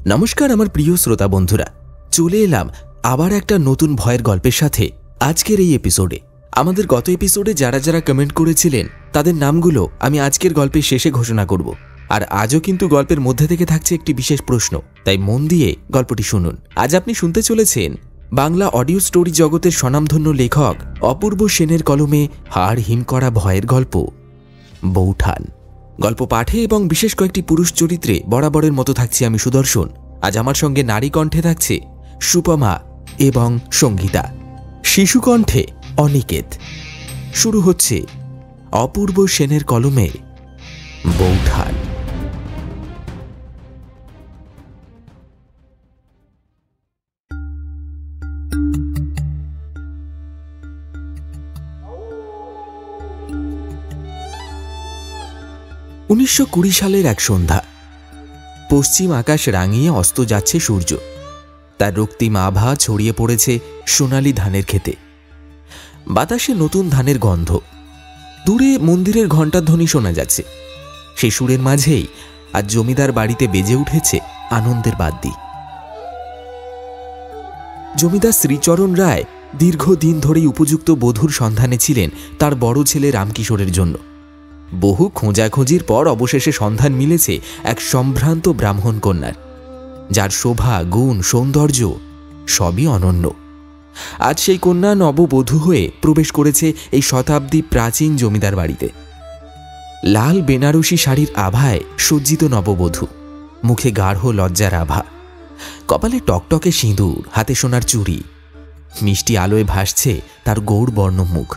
নমস্কার আমার প্রিয় শ্রোতা বন্ধুরা, চলে এলাম আবার একটা নতুন ভয়ের গল্পের সাথে আজকের এই এপিসোডে। আমাদের গত এপিসোডে যারা যারা কমেন্ট করেছিলেন তাদের নামগুলো আমি আজকের গল্পের শেষে ঘোষণা করব। আর আজও কিন্তু গল্পের মধ্যে থেকে থাকছে একটি বিশেষ প্রশ্ন, তাই মন দিয়ে গল্পটি শুনুন। আজ আপনি শুনতে চলেছেন বাংলা অডিও স্টোরি জগতের স্বনামধন্য লেখক অপূর্ব সেনের কলমে হাড় হিম করা ভয়ের গল্প বৌঠান। গল্প পাঠে এবং বিশেষ কয়েকটি পুরুষ চরিত্রে বরাবরের মতো থাকছি আমি সুদর্শন। আজ আমার সঙ্গে নারী কণ্ঠে থাকছে সুপমা এবং সঙ্গীতা, শিশু কণ্ঠে অনিকেত। শুরু হচ্ছে অপূর্ব সেনের কলমে বৌঠান। –1920 সালের এক সন্ধ্যা। পশ্চিম আকাশ রাঙিয়ে অস্ত যাচ্ছে সূর্য, তার রক্তিম আভা ছড়িয়ে পড়েছে সোনালি ধানের ক্ষেতে। বাতাসে নতুন ধানের গন্ধ। দূরে মন্দিরের ঘণ্টাধ্বনি শোনা যাচ্ছে। সেই সুরের মাঝেই আজ জমিদার বাড়িতে বেজে উঠেছে আনন্দের বাদ্যি। জমিদার শ্রীচরণ রায় দীর্ঘদিন ধরেই উপযুক্ত বধূর সন্ধানে ছিলেন তার বড় ছেলে রামকিশোরের জন্য। বহু খোঁজাখুঁজির পর অবশেষে সন্ধান মিলেছে এক সম্ভ্রান্ত ব্রাহ্মণ কন্যার, যার শোভা, গুণ, সৌন্দর্য সবই অনন্য। আজ সেই কন্যা নববধূ হয়ে প্রবেশ করেছে এই শতাব্দী প্রাচীন জমিদার বাড়িতে। লাল বেনারসি শাড়ির আভায় সজ্জিত নববধূ, মুখে গাঢ় লজ্জার আভা, কপালে টকটকে সিঁদুর, হাতে সোনার চুড়ি। মিষ্টি আলোয় ভাসছে তার গৌরবর্ণ মুখ।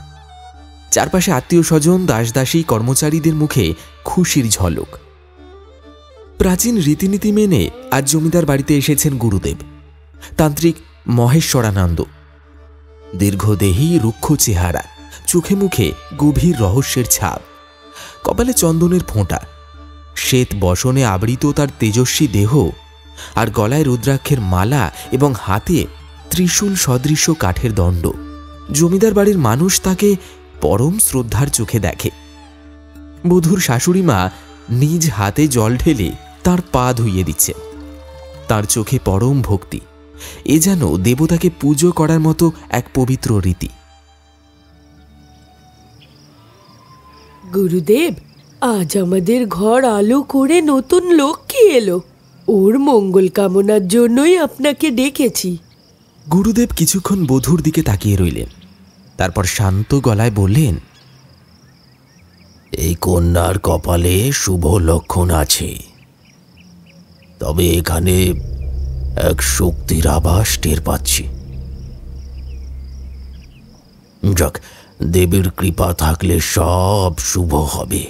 চারপাশে আত্মীয় স্বজন, দাসদাসী, কর্মচারীদের মুখে খুশির ঝলক। প্রাচীন রীতিনীতি মেনে আজ জমিদার বাড়িতে এসেছেন গুরুদেব, তান্ত্রিক মহেশ্বরানন্দ। দীর্ঘদেহী, রুক্ষ চেহারা, চোখে মুখে গভীর রহস্যের ছাপ, কপালে চন্দনের ফোঁটা, শ্বেত বসনে আবৃত তার তেজস্বী দেহ, আর গলায় রুদ্রাক্ষের মালা এবং হাতে ত্রিশূল সদৃশ কাঠের দণ্ড। জমিদার বাড়ির মানুষ তাকে পরম শ্রদ্ধার চোখে দেখে। বধূর শাশুড়ি মা নিজ হাতে জল ঢেলে তার পা ধুইয়ে দিচ্ছে। তার চোখে পরম ভক্তি। এ যেন দেবতাকে পুজো করার মতো এক পবিত্র রীতি। গুরুদেব, আজ আমাদের ঘর আলো করে নতুন লক্ষ্মী এলো। ওর মঙ্গল কামনার জন্যই আপনাকে ডেকেছি। গুরুদেব কিছুক্ষণ বধূর দিকে তাকিয়ে রইলেন, তারপর শান্ত গলায় বললেন, এই কন্যার কপালে শুভ লক্ষণ আছে, তবে এখানে এক শক্তির আভাস টের পাচ্ছি। যাক, দেবীর কৃপা থাকলে সব শুভ হবে।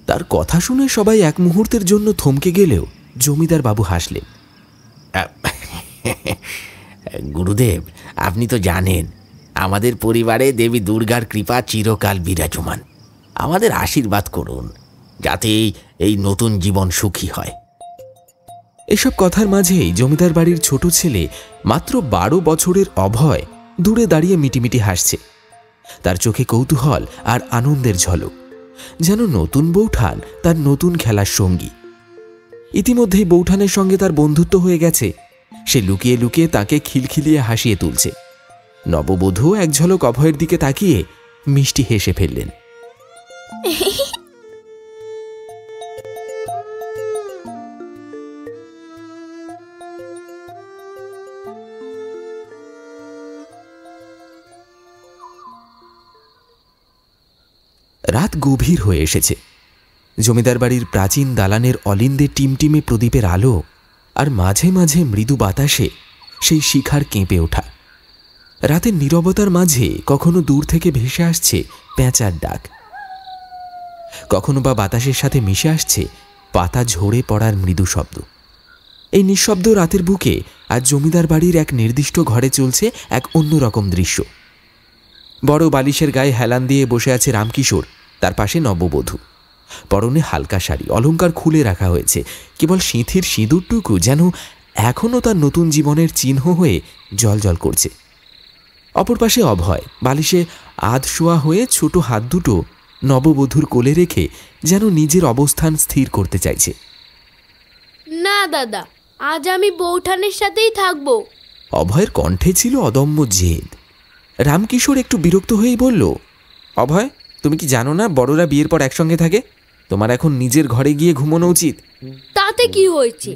তার কথা শুনে সবাই এক মুহূর্তের জন্য থমকে গেলেও জমিদার বাবু হাসলেন। গুরুদেব, আপনি তো জানেন আমাদের পরিবারে দেবী দুর্গার কৃপা চিরকাল বিরাজমান। আমাদের আশীর্বাদ করুন যাতে এই নতুন জীবন সুখী হয়। এসব কথার মাঝেই জমিদার বাড়ির ছোট ছেলে, মাত্র 12 বছরের অভয়, দূরে দাঁড়িয়ে মিটিমিটি হাসছে। তার চোখে কৌতূহল আর আনন্দের ঝলক, যেন নতুন বৌঠান তার নতুন খেলার সঙ্গী। ইতিমধ্যেই বৌঠানের সঙ্গে তার বন্ধুত্ব হয়ে গেছে। সে লুকিয়ে লুকিয়ে তাকে খিলখিলিয়ে হাসিয়ে তুলছে। নববধূ এক ঝলক অভয়ের দিকে তাকিয়ে মিষ্টি হেসে ফেললেন। রাত গভীর হয়ে এসেছে। জমিদার বাড়ির প্রাচীন দালানের অলিন্দে টিমটিমে প্রদীপের আলো, আর মাঝে মাঝে মৃদু বাতাসে সেই শিখার কেঁপে ওঠা। রাতের নীরবতার মাঝে কখনো দূর থেকে ভেসে আসছে পেঁচার ডাক, কখনো বা বাতাসের সাথে মিশে আসছে পাতা ঝরে পড়ার মৃদু শব্দ। এই নিঃশব্দ রাতের বুকে আজ জমিদার বাড়ির এক নির্দিষ্ট ঘরে চলছে এক অন্যরকম দৃশ্য। বড় বালিশের গায়ে হেলান দিয়ে বসে আছে রামকিশোর, তার পাশে নববধূ। পরনে হালকা শাড়ি, অলংকার খুলে রাখা হয়েছে। কেবল সিঁথির সিঁদুরটুকু যেন এখনও তার নতুন জীবনের চিহ্ন হয়ে জ্বলজ্বল করছে। অপর পাশে অভয় বালিশে আধশোয়া হয়ে ছোট হাত দুটো নববধূর কোলে রেখে যেন নিজের অবস্থান স্থির করতে চাইছে। না দাদা, আজ আমি বৌঠানের সাথেই থাকবো। অভয়ের কণ্ঠে ছিল অদম্য জেদ। রামকিশোর একটু বিরক্ত হয়েই বলল, অভয়, তুমি কি জানো না বড়রা বিয়ের পর একসঙ্গে থাকে? তোমার এখন নিজের ঘরে গিয়ে ঘুমানো উচিত। তাতে কি হয়েছে?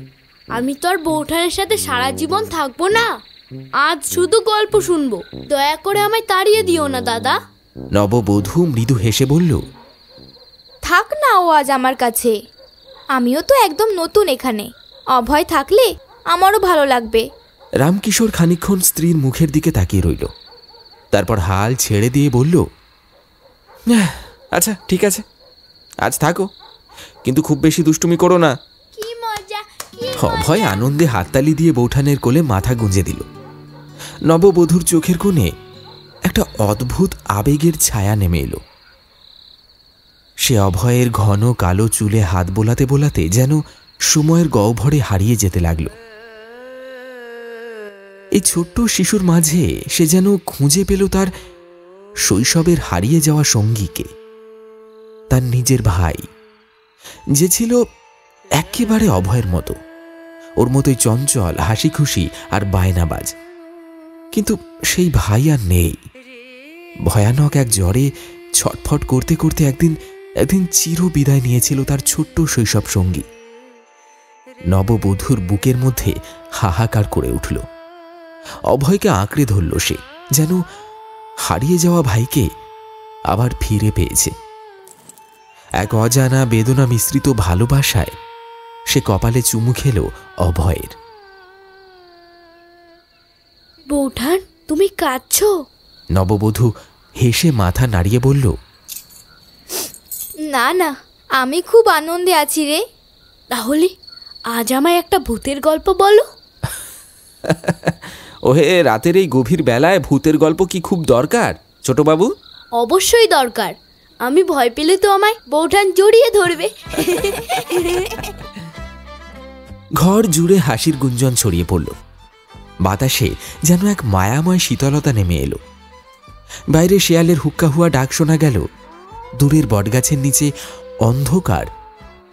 আমি তো আর বৌঠানের সাথে সারা জীবন থাকবো না। আজ শুধু গল্প শুনবো, দয়া করে আমায় তাড়িয়ে দিও না দাদা। নববধূ মৃদু হেসে বলল, থাক না ও আজ আমার কাছে। আমিও তো একদম নতুন এখানে, অভয় থাকলে আমারও ভালো লাগবে। রামকিশোর খানিকক্ষণ স্ত্রীর মুখের দিকে তাকিয়ে রইল, তারপর হাল ছেড়ে দিয়ে বলল, আচ্ছা ঠিক আছে, আজ থাকো, কিন্তু খুব বেশি দুষ্টুমি করো না। কি মজা! অভয় আনন্দে হাততালি দিয়ে বৌঠানের কোলে মাথা গুঁজে দিল। নববধূর চোখের কোণে একটা অদ্ভুত আবেগের ছায়া নেমে এলো। সে অভয়ের ঘন কালো চুলে হাত বোলাতে বোলাতে যেন সময়ের গহ্বরে হারিয়ে যেতে লাগল। এই ছোট্ট শিশুর মাঝে সে যেন খুঁজে পেল তার শৈশবের হারিয়ে যাওয়া সঙ্গীকে, তার নিজের ভাই, যে ছিল একেবারে অভয়ের মতো, ওর মতোই চঞ্চল, হাসি খুশি আর বায়নাবাজ। কিন্তু সেই ভাই আর নেই। ভয়ানক এক জ্বরে ছটফট করতে করতে একদিন চির বিদায় নিয়েছিল তার ছোট্ট শৈশব সঙ্গী। নববধূর বুকের মধ্যে হাহাকার করে উঠল। অভয়কে আঁকড়ে ধরল সে, যেন হারিয়ে যাওয়া ভাইকে আবার ফিরে পেয়েছে। এক অজানা বেদনা মিশ্রিত ভালোবাসায় সে কপালে চুমু খেল অভয়ের। বৌঠান, তুমি কাঁদছো? নববধূ হেসে মাথা নাড়িয়ে বলল, না না, আমি খুব আনন্দে আছি রে। তাহলে আজ আমায় একটা ভূতের গল্প বলো। ওহে, রাতের এই গভীর বেলায় ভূতের গল্প কি খুব দরকার ছোটবাবু? অবশ্যই দরকার। আমি ভয় পেলে তো আমায় বৌঠান জড়িয়ে ধরবে। ঘর জুড়ে হাসির গুঞ্জন ছড়িয়ে পড়ল। বাতাসে যেন এক মায়াময় শীতলতা নেমে এলো। বাইরে শেয়ালের হুক্কা হুয়া ডাক শোনা গেল। দূরের বটগাছের নিচে অন্ধকার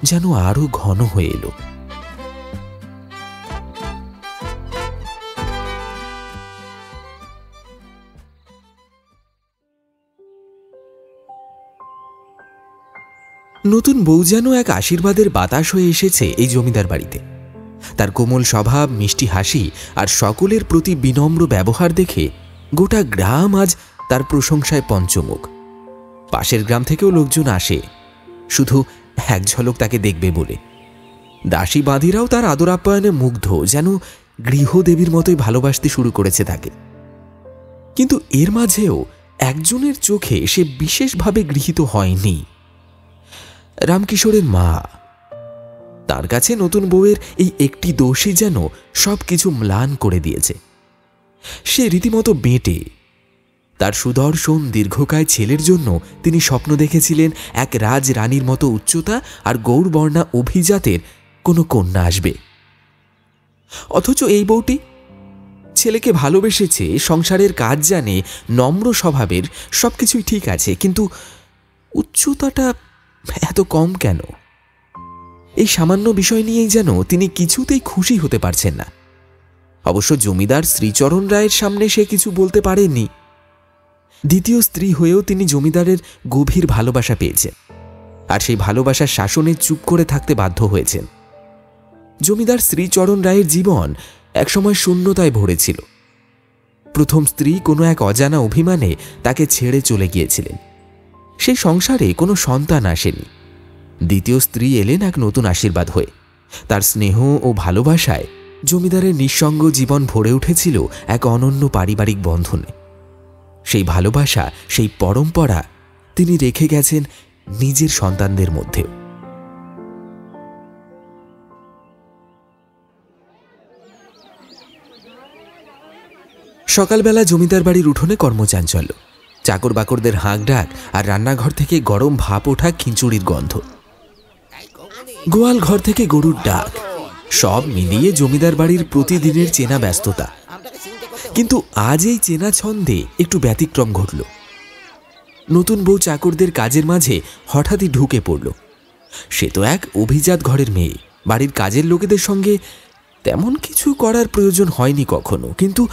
যেন আরো ঘন হয়ে এলো। নতুন বউ যেন এক আশীর্বাদের বাতাস হয়ে এসেছে এই জমিদার বাড়িতে। তার কোমল স্বভাব, মিষ্টি হাসি আর সকলের প্রতি বিনম্র ব্যবহার দেখে গোটা গ্রাম আজ তার প্রশংসায় পঞ্চমুখ। পাশের গ্রাম থেকেও লোকজন আসে শুধু এক ঝলক তাকে দেখবে বলে। দাসী বাঁধিরাও তার আদর আপ্যায়নে মুগ্ধ, যেন গৃহদেবীর মতোই ভালোবাসতে শুরু করেছে তাকে। কিন্তু এর মাঝেও একজনের চোখে সে বিশেষভাবে গৃহীত হয়নি, রামকিশোরের মা। তার কাছে নতুন বউয়ের এই একটি দোষই যেন সবকিছু ম্লান করে দিয়েছে। সে রীতিমতো বেঁটে। তার সুদর্শন দীর্ঘকায় ছেলের জন্য তিনি স্বপ্ন দেখেছিলেন এক রাজরানীর মতো উচ্চতা আর গৌরবর্ণা অভিজাতের কোনো কন্যা আসবে। অথচ এই বউটি ছেলেকে ভালোবেসেছে, সংসারের কাজ জানে, নম্র স্বভাবের, সবকিছুই ঠিক আছে, কিন্তু উচ্চতাটা এত কম কেন? এই সামান্য বিষয় নিয়েই যেন তিনি কিছুতেই খুশি হতে পারছেন না। অবশ্য জমিদার শ্রীচরণ রায়ের সামনে সে কিছু বলতে পারেননি। দ্বিতীয় স্ত্রী হয়েও তিনি জমিদারের গভীর ভালোবাসা পেয়েছেন, আর সেই ভালোবাসার শাসনে চুপ করে থাকতে বাধ্য হয়েছেন। জমিদার শ্রীচরণ রায়ের জীবন একসময় শূন্যতায় ভরেছিল। প্রথম স্ত্রী কোনো এক অজানা অভিমানে তাকে ছেড়ে চলে গিয়েছিলেন। সেই সংসারে কোনো সন্তান আসেনি। দ্বিতীয় স্ত্রী এলেন এক নতুন আশীর্বাদ হয়ে। তার স্নেহ ও ভালোবাসায় জমিদারের নিঃসঙ্গ জীবন ভরে উঠেছিল এক অনন্য পারিবারিক বন্ধনে। সেই ভালোবাসা, সেই পরম্পরা তিনি রেখে গেছেন নিজের সন্তানদের মধ্যেও। সকালবেলা জমিদার বাড়ির উঠোনে কর্মচাঞ্চল্য, চাকর বাকরদের হাঁক ডাক আর রান্নাঘর থেকে গরম ভাপ ওঠা খিচুড়ির গন্ধ। গোয়াল ঘর থেকে গরুর ডাক, সব মিলিয়ে জমিদার বাড়ির প্রতিদিনের চেনা ব্যস্ততা। কিন্তু আজ এই চেনা ছন্দে একটু ব্যতিক্রম ঘটল। নতুন বউ চাকরদের কাজের মাঝে হঠাৎই ঢুকে পড়ল। সে তো এক অভিজাত ঘরের মেয়ে, বাড়ির কাজের লোকেদের সঙ্গে তেমন কিছু করার প্রয়োজন হয়নি কখনো, কিন্তু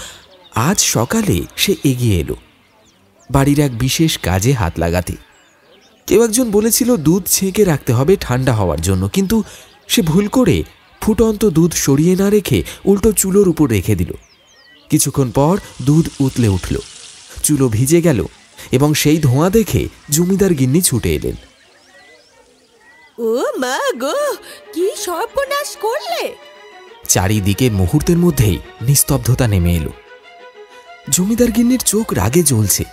আজ সকালে সে এগিয়ে এলো বাড়ির এক বিশেষ কাজে হাত লাগাতে। কেউ একজন বলেছিল দুধ ছেঁকে রাখতে হবে ঠান্ডা হওয়ার জন্য, কিন্তু সে ভুল করে ফুটন্ত দুধ সরিয়ে না রেখে উল্টো চুলোর উপর রেখে দিল। কিছুক্ষণ পর দুধ উতলে উঠল, চুলো ভিজে গেল এবং সেই ধোঁয়া দেখে জমিদার গিন্নি ছুটে এলেন। ও মা গো, কি সর্বনাশ করলে! চারিদিকে মুহূর্তের মধ্যেই নিস্তব্ধতা নেমে এলো। জমিদার গিন্নির চোখ রাগে জ্বলছে।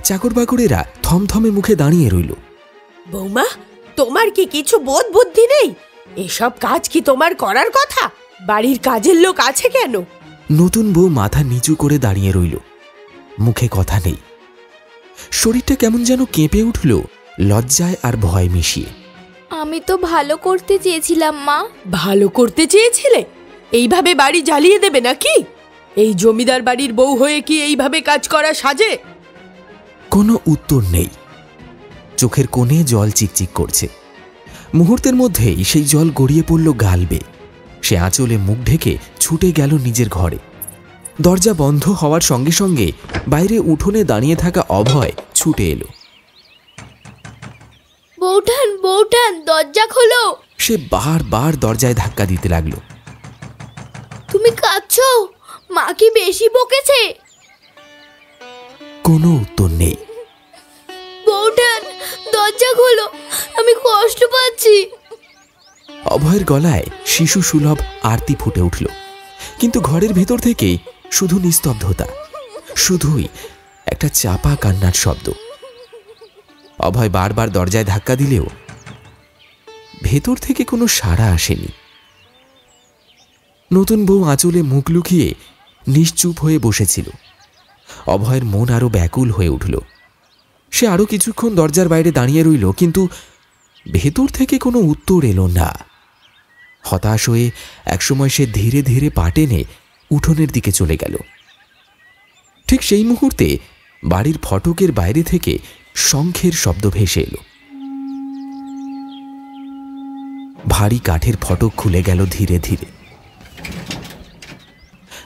চাকর বাকরেরা থমথমে মুখে দাঁড়িয়ে রইল। বৌমা, তোমার কি কিছু বোধ বুদ্ধি নেই? এসব কাজ কি তোমার করার কথা? বাড়ির কাজের লোক আছে কেন? নতুন বউ মাথা নিচু করে দাঁড়িয়ে রইল, মুখে কথা নেই। শরীরটা কেমন যেন কেঁপে উঠল লজ্জায় আর ভয় মিশিয়ে। আমি তো ভালো করতে চেয়েছিলাম মা। ভালো করতে চেয়েছিলে? এইভাবে বাড়ি জ্বালিয়ে দেবে নাকি? এই জমিদার বাড়ির বউ হয়ে কি এইভাবে কাজ করা সাজে? কোনো উত্তর নেই। চোখের কোণে জল চিকচিক করছে। মুহূর্তের মধ্যেই সেই জল গড়িয়ে পড়ল গাল বেয়ে। সে আঁচলে মুখ ঢেকে ছুটে গেল নিজের ঘরে। দরজা বন্ধ হওয়ার সঙ্গে সঙ্গে বাইরে উঠোনে দাঁড়িয়ে থাকা অভয় ছুটে এলো। বৌঠান, বৌঠান, দরজা খোলো। সে বারবার দরজায় ধাক্কা দিতে লাগলো। তুমি কাঁদছো? মা কি বেশি বকেছে? কোনো উত্তর নেই। বৌঠান, দরজা খোলো, আমি কষ্ট পাচ্ছি। অভয়ের গলায় শিশু সুলভ আরতি ফুটে উঠল, কিন্তু ঘরের ভেতর থেকে শুধু নিস্তব্ধতা, শুধুই একটা চাপা কান্নার শব্দ। অভয় বারবার দরজায় ধাক্কা দিলেও ভেতর থেকে কোনো সাড়া আসেনি। নতুন বউ আঁচলে মুখ লুকিয়ে নিশ্চুপ হয়ে বসেছিল। অভয়ের মন আরো ব্যাকুল হয়ে উঠল। সে আরো কিছুক্ষণ দরজার বাইরে দাঁড়িয়ে রইল, কিন্তু ভেতর থেকে কোনো উত্তর এলো না। হতাশ হয়ে একসময় সে ধীরে ধীরে পা টেনে উঠোনের দিকে চলে গেল। ঠিক সেই মুহূর্তে বাড়ির ফটকের বাইরে থেকে শঙ্খের শব্দ ভেসে এলো। ভারী কাঠের ফটক খুলে গেল ধীরে ধীরে।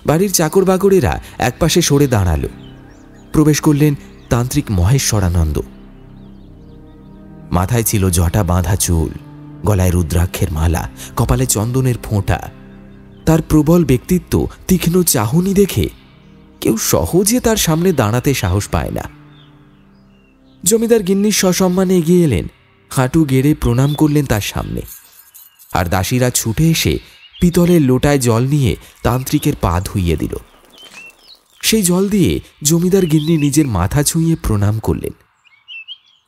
বাড়ির চাকর বাকরেরা একপাশে সরে দাঁড়ালো। প্রবেশ করলেন তান্ত্রিক মহেশ্বরানন্দ। মাথায় ছিল জটা বাঁধা চুল, গলায় রুদ্রাক্ষের মালা, কপালে চন্দনের ফোঁটা। তার প্রবল ব্যক্তিত্ব, তীক্ষ্ণ চাহনি দেখে কেউ সহজে তার সামনে দাঁড়াতে সাহস পায় না। জমিদার গিন্নি সসম্মানে এগিয়ে এলেন, হাঁটু গেড়ে প্রণাম করলেন তার সামনে। আর দাসীরা ছুটে এসে পিতলের লোটায় জল নিয়ে তান্ত্রিকের পা ধুইয়ে দিল। সেই জল দিয়ে জমিদার গিন্নি নিজের মাথা ছুঁয়ে প্রণাম করলেন।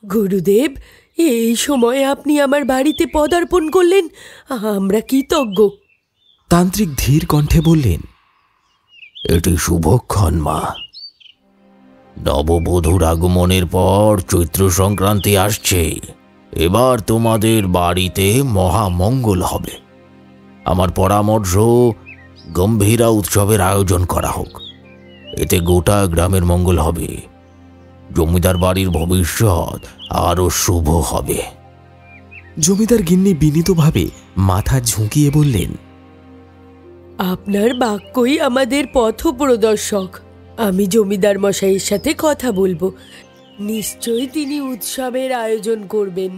গুরুদেব, এই সময় আপনি আমার বাড়িতে পদার্পণ করলেন, আমরা কৃতজ্ঞ। তান্ত্রিক ধীর কণ্ঠে বললেন, এটি শুভক্ষণ মা। নববধূর আগমনের পর চৈত্র সংক্রান্তি আসছে। এবার তোমাদের বাড়িতে মহামঙ্গল হবে। আমার পরামর্শ, গম্ভীরা উৎসবের আয়োজন করা হোক। এতে গোটা গ্রামের মঙ্গল হবে। জমিদার বাড়ির ভবিষ্যৎ আরো শুভ হবে। জমিদার গিন্নি বিনীতভাবে মাথা ঝুঁকিয়ে বললেন, আপনার বাক্যই আমাদের পথ প্রদর্শক। আমি জমিদার মশাইয়ের সাথে কথা বলবো, নিশ্চয়ই তিনি উৎসবের আয়োজন করবেন।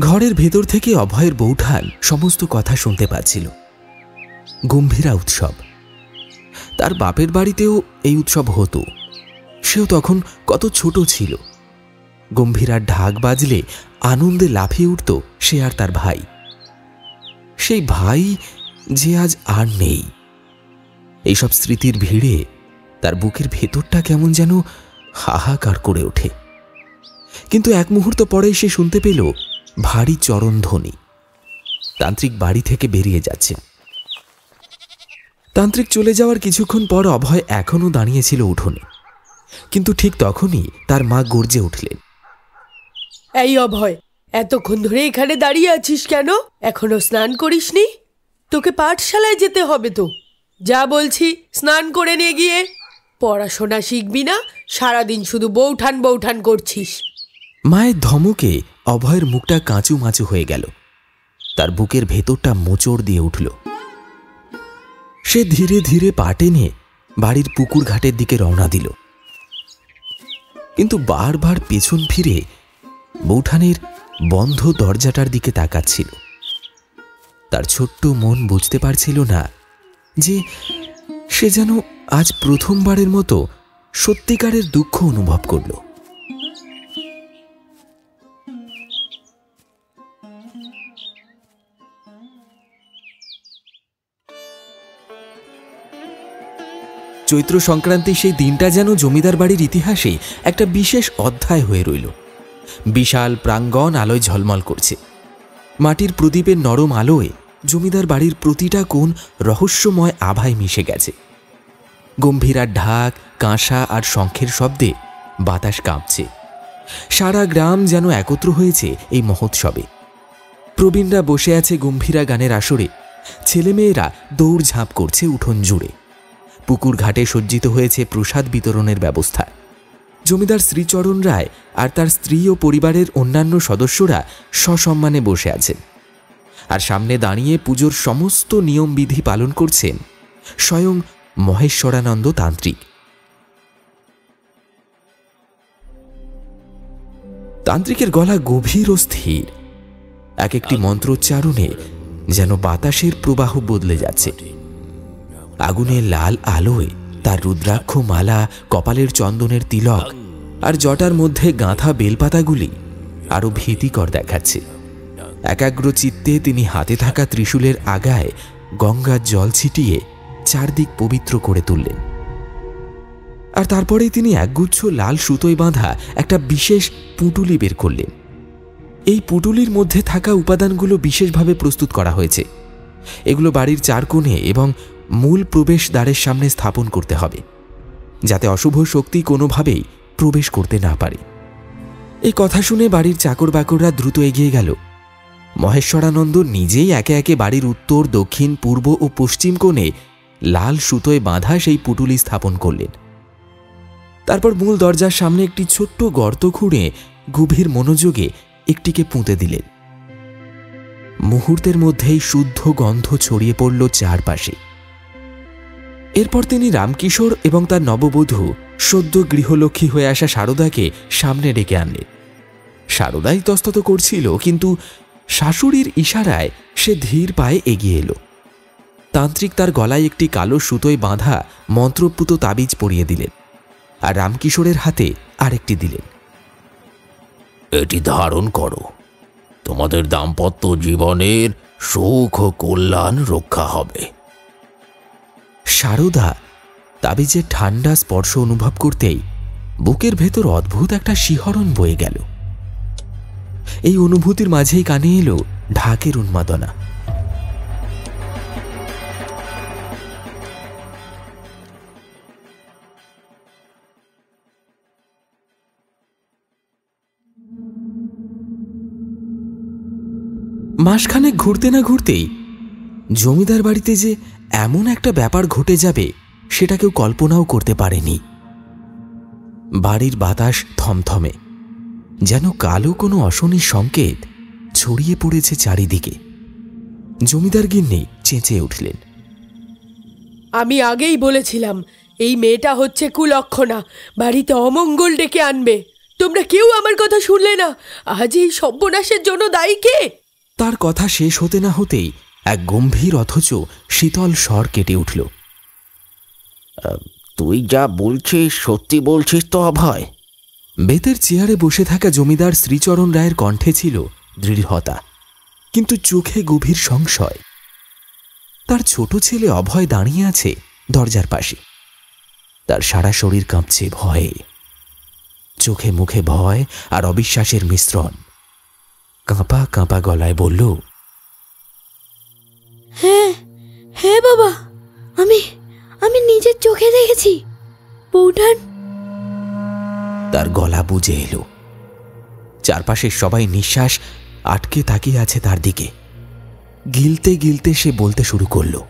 ঘরের ভেতর থেকে অভয়ের বৌঠান সমস্ত কথা শুনতে পাচ্ছিল। গম্ভীরা উৎসব। তার বাপের বাড়িতেও এই উৎসব হতো। সেও তখন কত ছোট ছিল। গম্ভীরার ঢাক বাজলে আনন্দে লাফিয়ে উঠত সে আর তার ভাই। সেই ভাই যে আজ আর নেই। এইসব স্মৃতির ভিড়ে তার বুকের ভেতরটা কেমন যেন হাহাকার করে ওঠে। কিন্তু এক মুহূর্ত পরেই সে শুনতে পেল ভারী চরণধ্বনি। তান্ত্রিক বাড়ি থেকে বেরিয়ে যাচ্ছে। তান্ত্রিক চলে যাওয়ার কিছুক্ষণ পর অভয় এখনো দাঁড়িয়েছিল উঠোনে, কিন্তু ঠিক তখনই তার মা গর্জে উঠলেন, এই অভয়, এতক্ষণ ধরে এখানে দাঁড়িয়ে আছিস কেন? এখনো স্নান করিসনি? তোকে পাঠশালায় যেতে হবে তো। যা বলছি, স্নান করে নিয়ে গিয়ে। পড়াশোনা শিখবি না, সারাদিন শুধু বৌঠান বৌঠান করছিস। মায়ের ধমকে অভয়ের মুখটা কাঁচু মাচু হয়ে গেল। তার বুকের ভেতরটা মোচড় দিয়ে উঠল। সে ধীরে ধীরে পা টেনে বাড়ির পুকুর ঘাটের দিকে রওনা দিল, কিন্তু বারবার পেছন ফিরে বৌঠানের বন্ধ দরজাটার দিকে তাকাচ্ছিল। তার ছোট্ট মন বুঝতে পারছিল না যে সে যেন আজ প্রথমবারের মতো সত্যিকারের দুঃখ অনুভব করল। চৈত্র সংক্রান্তি সেই দিনটা যেন জমিদার বাড়ির ইতিহাসে একটা বিশেষ অধ্যায় হয়ে রইল। বিশাল প্রাঙ্গণ আলোয় ঝলমল করছে। মাটির প্রদীপের নরম আলোয় জমিদার বাড়ির প্রতিটা কোণ রহস্যময় আভায় মিশে গেছে। গম্ভীরার ঢাক, কাঁসা আর শঙ্খের শব্দে বাতাস কাঁপছে। সারা গ্রাম যেন একত্র হয়েছে এই মহোৎসবে। প্রবীণরা বসে আছে গম্ভীরা গানের আসরে, ছেলেমেয়েরা দৌড়ঝাঁপ করছে উঠোন জুড়ে। পুকুর ঘাটে সজ্জিত হয়েছে প্রসাদ বিতরণের ব্যবস্থা। জমিদার শ্রীচরণ রায় আর তার স্ত্রী ও পরিবারের অন্যান্য সদস্যরা সসম্মানে বসে আছেন। আর সামনে দাঁড়িয়ে পুজোর সমস্ত নিয়মবিধি পালন করছেন স্বয়ং মহেশ্বরানন্দ তান্ত্রিক। তান্ত্রিকের গলা গভীর ও স্থির। এক একটি মন্ত্রোচ্চারণে যেন বাতাসের প্রবাহ বদলে যাচ্ছে। আগুনের লাল আলোয় তার রুদ্রাক্ষ মালা, কপালের চন্দনের তিলক আর জটার মধ্যে গাঁথা বেলপাতাগুলি আরো ভীতিকর দেখাচ্ছে। একাগ্র চিত্তে তিনি হাতে থাকা ত্রিশূলের আগায় গঙ্গার জল ছিটিয়ে চারদিক পবিত্র করে তুললেন। আর তারপরেই তিনি একগুচ্ছ লাল সুতোয় বাঁধা একটা বিশেষ পুঁটুলি বের করলেন। এই পুঁটুলির মধ্যে থাকা উপাদানগুলো বিশেষভাবে প্রস্তুত করা হয়েছে। এগুলো বাড়ির চার কোণে এবং মূল প্রবেশ দ্বারের সামনে স্থাপন করতে হবে, যাতে অশুভ শক্তি কোনোভাবেই প্রবেশ করতে না পারে। এই কথা শুনে বাড়ির চাকর বাকররা দ্রুত এগিয়ে গেল। মহেশ্বরানন্দ নিজেই একে একে বাড়ির উত্তর, দক্ষিণ, পূর্ব ও পশ্চিম কোণে লাল সুতোয় বাঁধা সেই পুঁটুলি স্থাপন করলেন। তারপর মূল দরজার সামনে একটি ছোট্ট গর্ত খুঁড়ে গভীর মনোযোগে একটিকে পুঁতে দিলেন। মুহূর্তের মধ্যেই শুদ্ধ গন্ধ ছড়িয়ে পড়ল চারপাশে। এরপর তিনি রামকিশোর এবং তার নববধূ সদ্য গৃহলক্ষ্মী হয়ে আসা সারদাকে সামনে ডেকে আনলেন। সারদা ইতস্তত করছিল, কিন্তু শাশুড়ির ইশারায় সে ধীর পায়ে এগিয়ে এলো। তান্ত্রিক তার গলায় একটি কালো সুতোয় বাঁধা মন্ত্রপুত তাবিজ পরিয়ে দিলেন, আর রামকিশোরের হাতে আরেকটি দিলেন। এটি ধারণ করো, তোমাদের দাম্পত্য জীবনের সুখ ও কল্যাণ রক্ষা হবে। সারদা তাবিজের ঠান্ডা স্পর্শ অনুভব করতেই বুকের ভেতর অদ্ভুত একটা শিহরণ বয়ে গেল। এই অনুভূতির মাঝেই কানে এলো ঢাকের উন্মাদনা। মাসখানেক ঘুরতে না ঘুরতেই জমিদার বাড়িতে যে এমন একটা ব্যাপার ঘটে যাবে সেটা কেউ কল্পনাও করতে পারেনি। বাড়ির বাতাস থমথমে, যেন কালো কোনো অশনি সংকেত ছড়িয়ে পড়েছে চারিদিকে। জমিদার গিন্নি চেঁচিয়ে উঠলেন, আমি আগেই বলেছিলাম এই মেয়েটা হচ্ছে কুলক্ষণা, বাড়িতে অমঙ্গল ডেকে আনবে। তোমরা কেউ আমার কথা শুনলে না। আজ এই সর্বনাশের জন্য দায়ী কে? তার কথা শেষ হতে না হতেই এক গম্ভীর অথচ শীতল স্বর কেটে উঠল। তুই যা বলছিস সত্যি বলছিস তো অভয়? বেতের চেয়ারে বসে থাকা জমিদার শ্রীচরণ রায়ের কণ্ঠে ছিল দৃঢ়তা, কিন্তু চোখে গভীর সংশয়। তার ছোট ছেলে অভয় দাঁড়িয়ে আছে দরজার পাশে। তার সারা শরীর কাঁপছে ভয়ে, চোখে মুখে ভয় আর অবিশ্বাসের মিশ্রণ। কাঁপা কাঁপা গলায় বলল, হ্যাঁ হ্যাঁ বাবা, আমি নিজের চোখে দেখেছি। বৌঠান। তার গলা বুঝে এলো। চারপাশের সবাই নিঃশ্বাস আটকে তাকিয়ে আছে তার দিকে। গিলতে গিলতে সে বলতে শুরু করলো,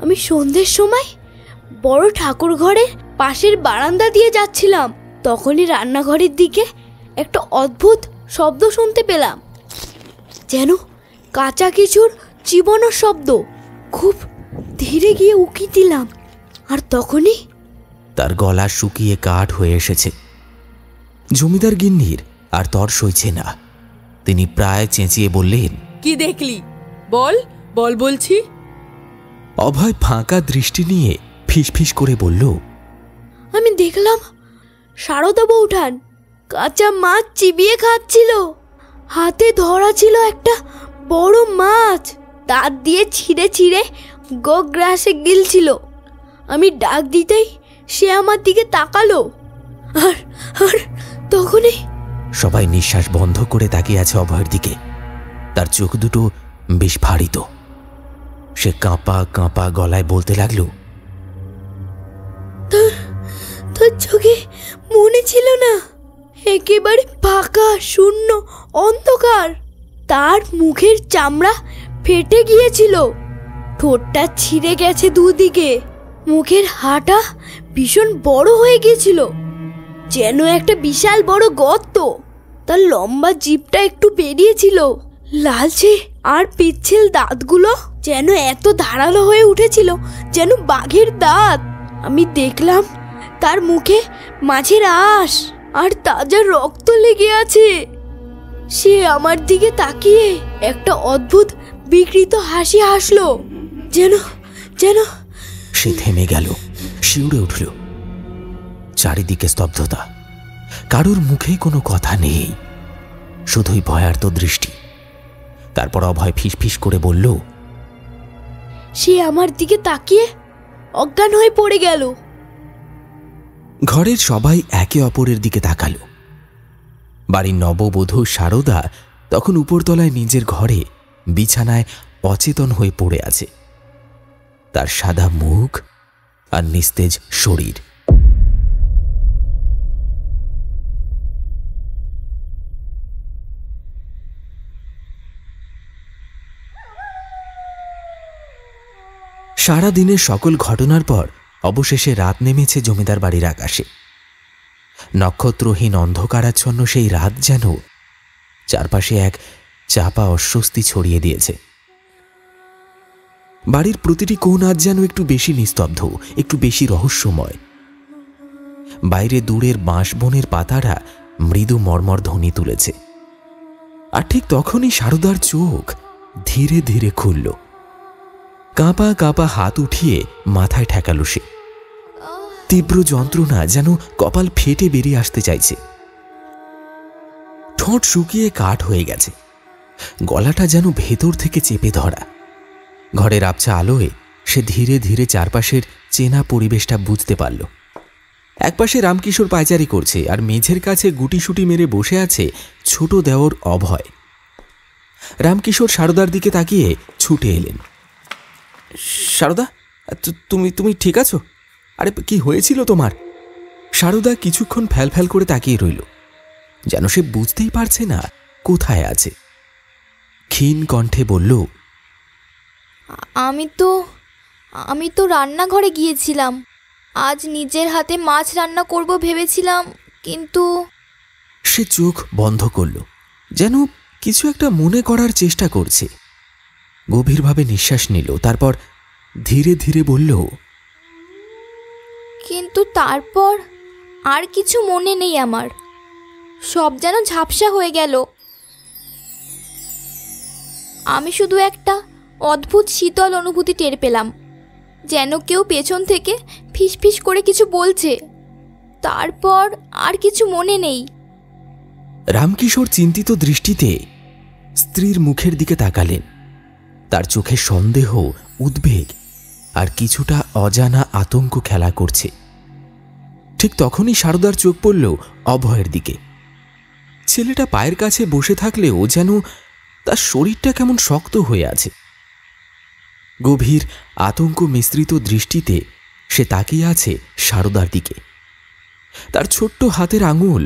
আমি সন্ধ্যের সময় বড় ঠাকুর ঘরের পাশের বারান্দা দিয়ে যাচ্ছিলাম, তখনই রান্নাঘরের দিকে একটা অদ্ভুত শব্দ শুনতে পেলাম, যেন কাঁচা কিছুর চিবানোর শব্দ। খুব ধীরে গিয়ে উকি দিলাম, আর তখনই তার গলা শুকিয়ে কাঠ হয়ে এসেছে। জমিদার গিন্নির আর তর সইছে না। তিনি প্রায় চেঁচিয়ে বললেন, কি দেখলি? বল বল বলছি। অভয় ফাঁকা দৃষ্টি নিয়ে ফিসফিস করে বলল, আমি দেখলাম সারদা বৌঠান কাঁচা মাছ চিবিয়ে খাচ্ছিল। হাতে ধরা ছিল একটা বড় মাছ, দাঁত দিয়ে ছিঁড়ে ছিঁড়ে গ্রাসে গিলছিল। আমি ডাক দিতেই সে আমার দিকে তাকালো, আর আর তখনই সবাই নিঃশ্বাস বন্ধ করে তাকিয়ে আছে অভয়ের দিকে। তার চোখ দুটো বেশ ভারিত। সে কাঁপা কাঁপা গলায় বলতে লাগলো, তোর চোখে মনে ছিল না? একেবারে ফাঁকা, শূন্য, অন্ধকার। তার মুখের চামড়া ফেটে গিয়েছিল, ঠোঁটটা ছিঁড়ে গেছে দুদিকে, মুখের হাঁটা ভীষণ বড় হয়ে গিয়েছিল, যেন একটা বিশাল বড় গর্ত। তার লম্বা জিভটা একটু বেরিয়েছিল, লালচে আর পিচ্ছিল দাঁতগুলো যেন এত ধারালো হয়ে উঠেছিল, যেন বাঘের দাঁত। আমি দেখলাম তার মুখে মাছের আঁশ আর তাজা রক্ত লেগে আছে। সে আমার দিকে তাকিয়ে একটা অদ্ভুত বিকৃত হাসি হাসলো, যেন যেন সে থেমে গেল, শিউরে উঠল। চারিদিকে স্তব্ধতা, কারোর মুখে কোনো কথা নেই, শুধুই ভয়ার্ত দৃষ্টি। তারপর অভয় ফিসফিস করে বলল, সে আমার দিকে তাকিয়ে অজ্ঞান হয়ে পড়ে গেল। ঘরের সবাই একে অপরের দিকে তাকালো। বাড়ির নববধূ সারদা তখন উপরতলায় নিজের ঘরে বিছানায় অচেতন হয়ে পড়ে আছে। তার সাদা মুখ আর নিস্তেজ শরীর। সারা দিনের সকল ঘটনার পর অবশেষে রাত নেমেছে জমিদার বাড়ির আকাশে। নক্ষত্রহীন অন্ধকারাচ্ছন্ন সেই রাত যেন চারপাশে এক চাপা অস্বস্তি ছড়িয়ে দিয়েছে। বাড়ির প্রতিটি কোণ আজ যেন একটু বেশি নিস্তব্ধ, একটু বেশি রহস্যময়। বাইরে দূরের বাঁশবনের পাতারা মৃদু মর্মর ধ্বনি তুলেছে। আর ঠিক তখনই সারদার চোখ ধীরে ধীরে খুলল। কাঁপা কাঁপা হাত উঠিয়ে মাথায় ঠেকালো সে। তীব্র যন্ত্রণা যেন কপাল ফেটে বেরিয়ে আসতে চাইছে। ঠোঁট শুকিয়ে কাঠ হয়ে গেছে, গলাটা যেন ভেতর থেকে চেপে ধরা। ঘরের আবছা আলোয় সে ধীরে ধীরে চারপাশের চেনা পরিবেশটা বুঝতে পারল। একপাশে রামকিশোর পায়চারি করছে, আর মেঝের কাছে গুটিসুটি মেরে বসে আছে ছোট দেওর অভয়। রামকিশোর সারদার দিকে তাকিয়ে ছুটে এলেন। সারদা, তুমি ঠিক আছো? আরে কি হয়েছিল তোমার? সারদা কিছুক্ষণ ফ্যাল করে তাকিয়ে রইল, যেন সে বুঝতেই পারছে না কোথায় আছে। ক্ষীণ কণ্ঠে বলল, আমি তো রান্নাঘরে গিয়েছিলাম। আজ নিজের হাতে মাছ রান্না করব ভেবেছিলাম, কিন্তু সে চোখ বন্ধ করল, যেন কিছু একটা মনে করার চেষ্টা করছে। গভীরভাবে নিঃশ্বাস নিল, তারপর ধীরে ধীরে বলল, কিন্তু তারপর আর কিছু মনে নেই আমার। সব যেন ঝাপসা হয়ে গেল। আমি শুধু একটা অদ্ভুত শীতল অনুভূতি টের পেলাম, যেন কেউ পেছন থেকে ফিসফিস করে কিছু বলছে। তারপর আর কিছু মনে নেই। রামকিশোর চিন্তিত দৃষ্টিতে স্ত্রীর মুখের দিকে তাকালেন। তার চোখে সন্দেহ, উদ্বেগ আর কিছুটা অজানা আতঙ্ক খেলা করছে। ঠিক তখনই সারদার চোখ পড়ল অভয়ের দিকে। ছেলেটা পায়ের কাছে বসে থাকলেও যেন তার শরীরটা কেমন শক্ত হয়ে আছে। গভীর আতঙ্ক মিশ্রিত দৃষ্টিতে সে তাকিয়ে আছে সারদার দিকে। তার ছোট্ট হাতের আঙুল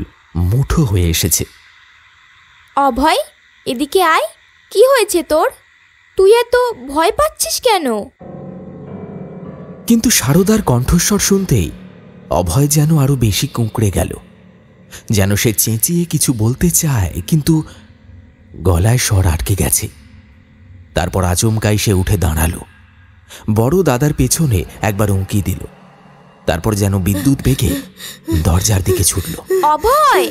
মুঠো হয়ে এসেছে। অভয়, এদিকে আয়। কি হয়েছে তোর? তুই এত ভয় পাচ্ছিস কেন? কিন্তু সারদার কণ্ঠস্বর শুনতেই অভয় যেন আরো বেশি কুঁকড়ে গেল, যেন সে চেঁচিয়ে কিছু বলতে চায়, কিন্তু গলায় স্বর আটকে গেছে। তারপর আচমকাই সে উঠে দাঁড়ালো। বড় দাদার পেছনে একবার উঁকি দিল, তারপর যেন বিদ্যুৎ বেগে দরজার দিকে ছুটল। অভয়!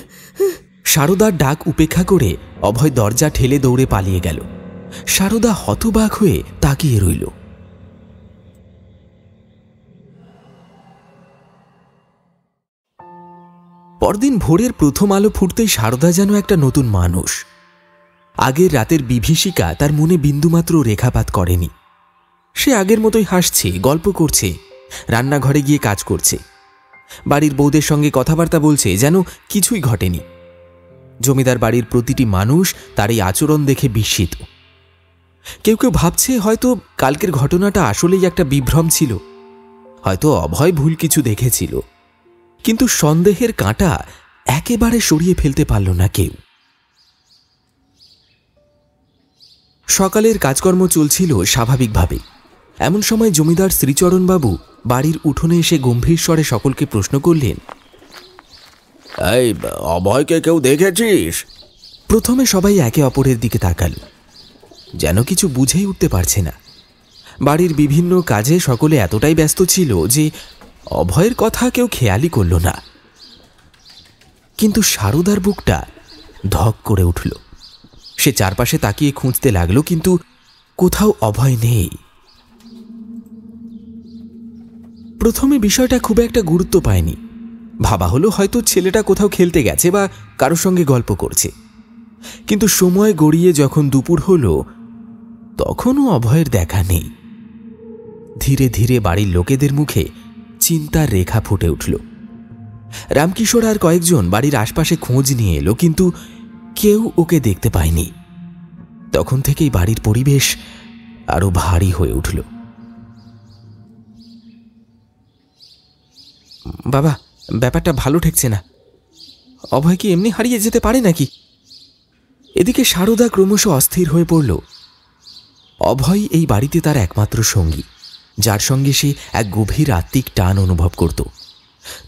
সারদার ডাক উপেক্ষা করে অভয় দরজা ঠেলে দৌড়ে পালিয়ে গেল। সারদা হতবাক হয়ে তাকিয়ে রইল। পরদিন ভোরের প্রথম আলো ফুটতেই সারদা যেন একটা নতুন মানুষ। আগের রাতের বিভীষিকা তার মনে বিন্দুমাত্র রেখাপাত করেনি। সে আগের মতোই হাসছে, গল্প করছে, রান্নাঘরে গিয়ে কাজ করছে, বাড়ির বউদের সঙ্গে কথাবার্তা বলছে, যেন কিছুই ঘটেনি। জমিদার বাড়ির প্রতিটি মানুষ তার এই আচরণ দেখে বিস্মিত। কেউ কেউ ভাবছে হয়তো কালকের ঘটনাটা আসলেই একটা বিভ্রম ছিল, হয়তো অভয় ভুল কিছু দেখেছিল। কিন্তু সন্দেহের কাঁটা একেবারে সরিয়ে ফেলতে পারল না কেউ। সকালের কাজকর্ম চলছিল স্বাভাবিকভাবে। এমন সময় জমিদার শ্রীচরণবাবু বাড়ির উঠোনে এসে গম্ভীর স্বরে সকলকে প্রশ্ন করলেন, এই অভয়কে কেউ দেখেছিস? প্রথমে সবাই একে অপরের দিকে তাকাল, যেন কিছু বুঝেই উঠতে পারছে না। বাড়ির বিভিন্ন কাজে সকলে এতটাই ব্যস্ত ছিল যে অভয়ের কথা কেউ খেয়ালই করল না। কিন্তু সারদার বুকটা ধক করে উঠল। সে চারপাশে তাকিয়ে খুঁজতে লাগলো, কিন্তু কোথাও অভয় নেই। প্রথমে বিষয়টা খুব একটা গুরুত্ব পায়নি। ভাবা হলো হয়তো ছেলেটা কোথাও খেলতে গেছে বা কারোর সঙ্গে গল্প করছে। কিন্তু সময় গড়িয়ে যখন দুপুর হলো, তখনও অভয়ের দেখা নেই। ধীরে ধীরে বাড়ির লোকেদের মুখে চিন্তার রেখা ফুটে উঠল। রামকিশোর আর কয়েকজন বাড়ির আশপাশে খোঁজ নিয়ে এলো, কিন্তু কেউ ওকে দেখতে পায়নি। তখন থেকেই বাড়ির পরিবেশ আরো ভারী হয়ে উঠল। বাবা, ব্যাপারটা ভালো ঠেকছে না। অভয় কি এমনি হারিয়ে যেতে পারে নাকি? এদিকে সারদা ক্রমশ অস্থির হয়ে পড়ল। অভয় এই বাড়িতে তার একমাত্র সঙ্গী, যার সঙ্গে সে এক গভীর আত্মিক টান অনুভব করত।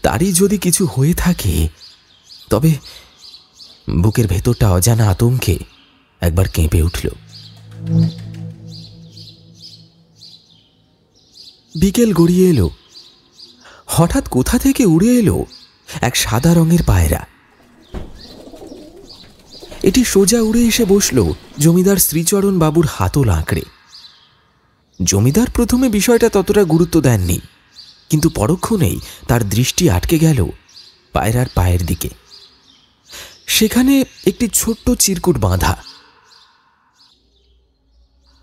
তারই যদি কিছু হয়ে থাকে, তবে বুকের ভেতরটা অজানা আতঙ্কে একবার কেঁপে উঠল। বিকেল গড়িয়ে এলো। হঠাৎ কোথা থেকে উড়ে এলো এক সাদা রঙের পায়রা। এটি সোজা উড়ে এসে বসল জমিদার শ্রীচরণ বাবুর হাতল আঁকড়ে। জমিদার প্রথমে বিষয়টা ততটা গুরুত্ব দেননি, কিন্তু পরক্ষণেই তার দৃষ্টি আটকে গেল পায়রার পায়ের দিকে। সেখানে একটি ছোট্ট চিরকুট বাঁধা।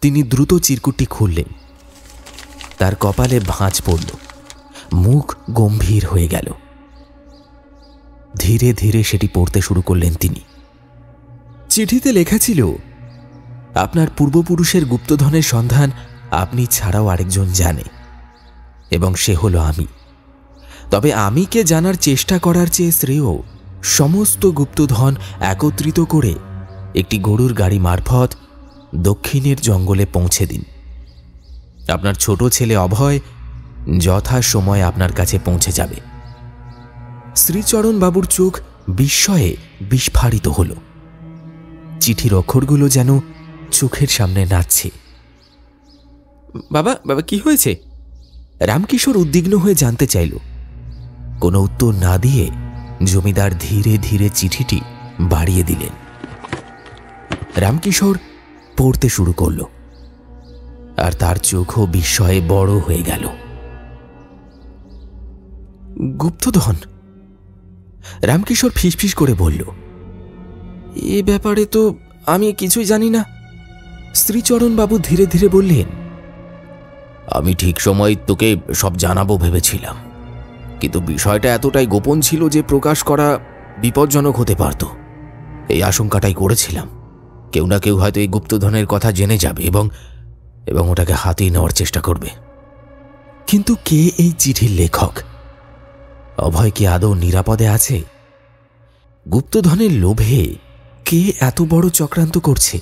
তিনি দ্রুত চিরকুটটি খুললেন। তার কপালে ভাঁজ পড়ল, মুখ গম্ভীর হয়ে গেল। ধীরে ধীরে সেটি পড়তে শুরু করলেন তিনি। চিঠিতে লেখা ছিল, আপনার পূর্বপুরুষের গুপ্তধনের সন্ধান আপনি ছাড়াও আরেকজন জানে, এবং সে হলো আমি। তবে আমি কে জানার চেষ্টা করার চেয়ে শ্রেয় সমস্ত গুপ্তধন একত্রিত করে একটি গরুর গাড়ি মারফত দক্ষিণের জঙ্গলে পৌঁছে দিন। আপনার ছোট ছেলে অভয় যথা সময় আপনার কাছে পৌঁছে যাবে। শ্রীচরণ বাবুর চোখ বিস্ময়ে বিস্ফারিত হল। চিঠির অক্ষরগুলো যেন চোখের সামনে নাচছে। বাবা, বাবা, কি হয়েছে? রামকিশোর উদ্বিগ্ন হয়ে জানতে চাইল। কোনো উত্তর না দিয়ে জমিদার ধীরে ধীরে চিঠিটি বাড়িয়ে দিলেন। রামকিশোর পড়তে শুরু করল, আর তার চোখও বিস্ময়ে বড় হয়ে গেল। গুপ্তধন? রামকিশোর ফিসফিস করে বলল, এ ব্যাপারে তো আমি কিছুই জানি না। শ্রীচরণবাবু ধীরে ধীরে বললেন, আমি ঠিক সময় তোকে সব জানাবো ভেবেছিলাম, কিন্তু বিষয়টা এতটাই গোপন ছিল যে প্রকাশ করা বিপজ্জনক হতে পারত। এই আশঙ্কাটাই করেছিলাম, কেউ না কেউ হয়তো এই গুপ্তধনের কথা জেনে যাবে এবং ওটাকে হাতিয়ে নেওয়ার চেষ্টা করবে। কিন্তু কে এই চিঠির লেখক? অভয় কি আদৌ নিরাপদে আছে? গুপ্তধনের লোভে কে এত বড় চক্রান্ত করছে?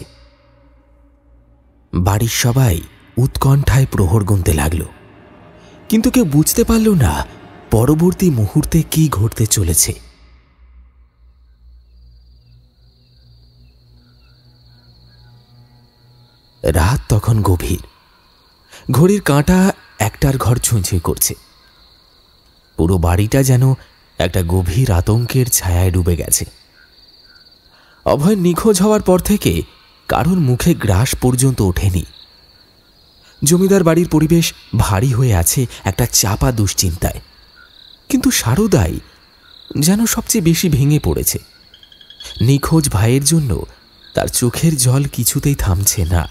বাড়ির সবাই উৎকণ্ঠায় প্রহর গুনতে লাগল, কিন্তু কেউ বুঝতে পারল না পরবর্তী মুহূর্তে কি ঘটতে চলেছে। রাত তখন গভীর। ঘড়ির কাঁটা একটার ঘর ছুঁই করছে। পুরো বাড়িটা যেন একটা গভীর আতঙ্কের ছায়ায় ডুবে গেছে। অভয় নিখোঁজ হওয়ার পর থেকে কারোর মুখে গ্রাস পর্যন্ত ওঠেনি। জমিদার বাড়ির পরিবেশ ভারী হয়ে আছে একটা চাপা দুশ্চিন্তায়। কিন্তু সারদাই যেন সবচেয়ে বেশি ভেঙে পড়েছে। নিখোঁজ ভাইয়ের জন্য তার চোখের জল কিছুতেই থামছে না।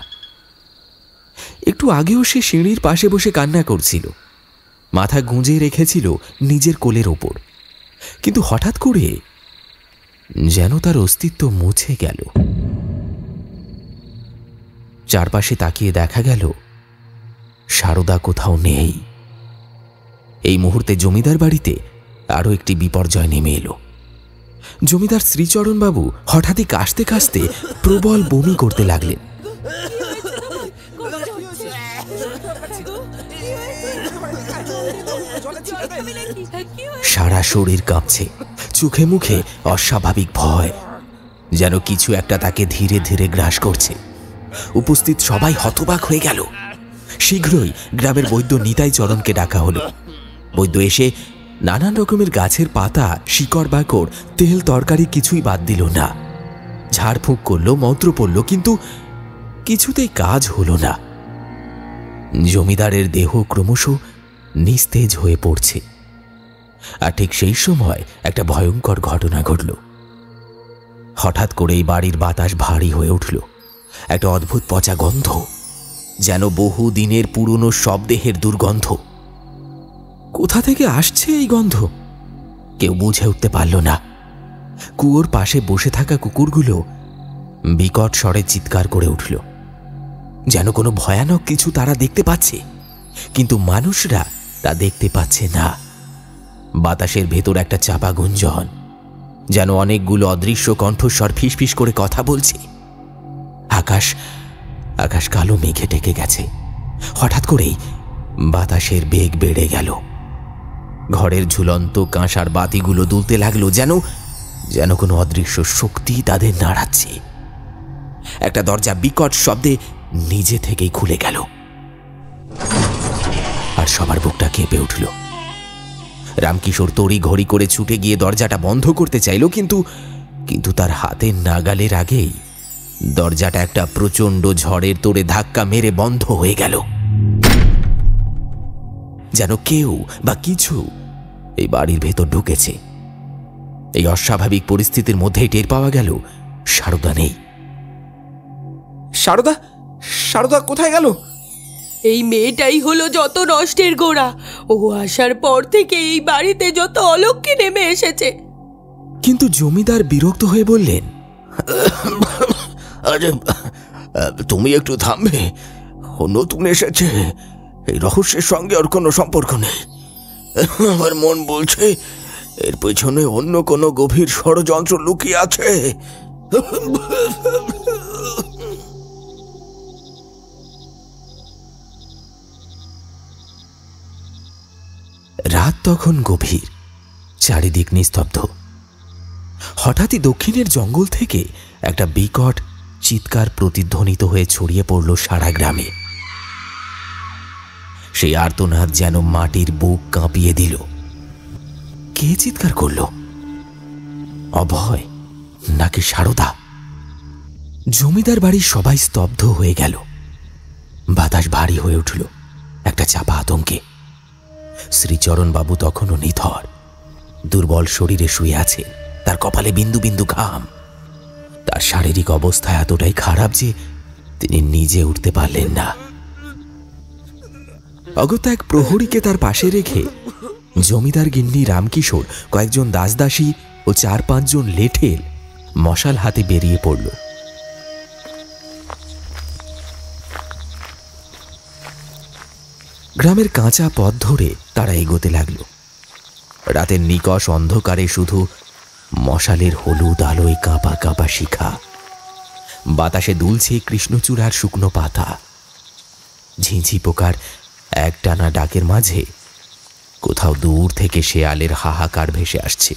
একটু আগেও সে সিঁড়ির পাশে বসে কান্না করছিল, মাথা গুঁজে রেখেছিল নিজের কোলের ওপর। কিন্তু হঠাৎ করে যেন তার অস্তিত্ব মুছে গেল। চারপাশে তাকিয়ে দেখা গেল সারদা কোথাও নেই। এই মুহূর্তে জমিদার বাড়িতে আরও একটি বিপর্যয় নেমে এলো। জমিদার শ্রীচরণবাবু হঠাৎই কাশতে কাশতে প্রবল বমি করতে লাগলেন। সারা শরীর কাঁপছে, চোখে মুখে অস্বাভাবিক ভয়, যেন কিছু একটা তাকে ধীরে ধীরে গ্রাস করছে। উপস্থিত সবাই হতবাক হয়ে গেল। শীঘ্রই গ্রামের বৈদ্য নিতাই চরণকে ডাকা হলো। বৈদ্য এসে নানান রকমের গাছের পাতা, শিকড় বাকড়, তেল তরকারি কিছুই বাদ দিল না। ঝাড়ফুঁক করলো, মন্ত্র পড়ল, কিন্তু কিছুতেই কাজ হলো না। জমিদারের দেহ ক্রমশ নিস্তেজ হয়ে পড়ছে। আর ঠিক সেই সময় একটা ভয়ঙ্কর ঘটনা ঘটল। হঠাৎ করেই বাড়ির বাতাস ভারী হয়ে উঠল। একটা অদ্ভুত পচা গন্ধ, যেন বহু দিনের পুরনো শবদেহের দুর্গন্ধ। কোথা থেকে আসছে এই গন্ধ কেউ বুঝে উঠতে পারল না। কুয়োর পাশে বসে থাকা কুকুরগুলো বিকট স্বরে চিৎকার করে উঠল, যেন কোনো ভয়ানক কিছু তারা দেখতে পাচ্ছে, কিন্তু মানুষরা তা দেখতে পাচ্ছে না। বাতাসের ভেতর একটা চাপা গুঞ্জন, যেন অনেকগুলো অদৃশ্য কণ্ঠস্বর ফিসফিস করে কথা বলছে। আকাশ আকাশ কালো মেঘে ঢেকে গেছে। হঠাৎ করেই বাতাসের বেগ বেড়ে গেল। ঘরের ঝুলন্ত কাঁসার বাতিগুলো দুলতে লাগলো, যেন যেন কোনো অদৃশ্য শক্তি তাদের নাড়াচ্ছে। একটা দরজা বিকট শব্দে নিজে থেকেই খুলে গেল, আর সবার বুকটা কেঁপে উঠল। রামকিশোর তড়ি ঘড়ি করে ছুটে গিয়ে দরজাটা বন্ধ করতে চাইল, কিন্তু তার হাতের নাগালের আগেই দরজাটা একটা প্রচণ্ড ঝড়ের তোড়ে ধাক্কা মেরে বন্ধ হয়ে গেল। যেন কেউ বা কিছু এই বাড়ির ভেতর ঢুকেছে। এই অস্বাভাবিক পরিস্থিতির মধ্যেই টের পাওয়া গেল সারদা নেই। সারদা, সারদা কোথায় গেল? এই মেয়েটাই হলো যত নষ্টের গোড়া। ও আসার পর থেকে এই বাড়িতে যত অলক্ষ্মী নেমে এসেছে। কিন্তু জমিদার বিরক্ত হয়ে বললেন, আরে তুমি একটু থামবে? ও নতুন এসেছে, এই রহস্যের সঙ্গে ওর কোনো সম্পর্ক নেই। আমার মন বলছে এর পেছনে অন্য কোনো গভীর ষড়যন্ত্র লুকিয়ে আছে। রাত তখন গভীর, চারিদিক নিস্তব্ধ। হঠাৎই দক্ষিণের জঙ্গল থেকে একটা বিকট চিৎকার প্রতিধ্বনিত হয়ে ছড়িয়ে পড়ল সারা গ্রামে। সেই আর্তনাদ যেন মাটির বুক কাঁপিয়ে দিল। কে চিৎকার করল? অভয় নাকি সারদা? জমিদার বাড়ির সবাই স্তব্ধ হয়ে গেল। বাতাস ভারী হয়ে উঠল একটা চাপা আতঙ্কে। শ্রীচরণবাবু তখনও নিথর, দুর্বল শরীরে শুয়ে আছে। তার কপালে বিন্দু বিন্দু ঘাম। তার শারীরিক অবস্থা এতটাই খারাপ যে তিনি নিজে উঠতে পারলেন না। অগত্যা এক প্রহরীকে তার পাশে রেখে জমিদার গিন্নি রামকিশোর, কয়েকজন দাসদাসী ও 4-5 জন লেঠেল মশাল হাতে বেরিয়ে পড়ল। গ্রামের কাঁচা পথ ধরে তারা এগোতে লাগল। রাতের নিকষ অন্ধকারে শুধু মশালের হলুদ আলোয় কাঁপা কাঁপা শিখা। বাতাসে দুলছে কৃষ্ণচূড়ার শুকনো পাতা। ঝিঁঝি পোকার একটানা ডাকের মাঝে কোথাও দূর থেকে শেয়ালের হাহাকার ভেসে আসছে।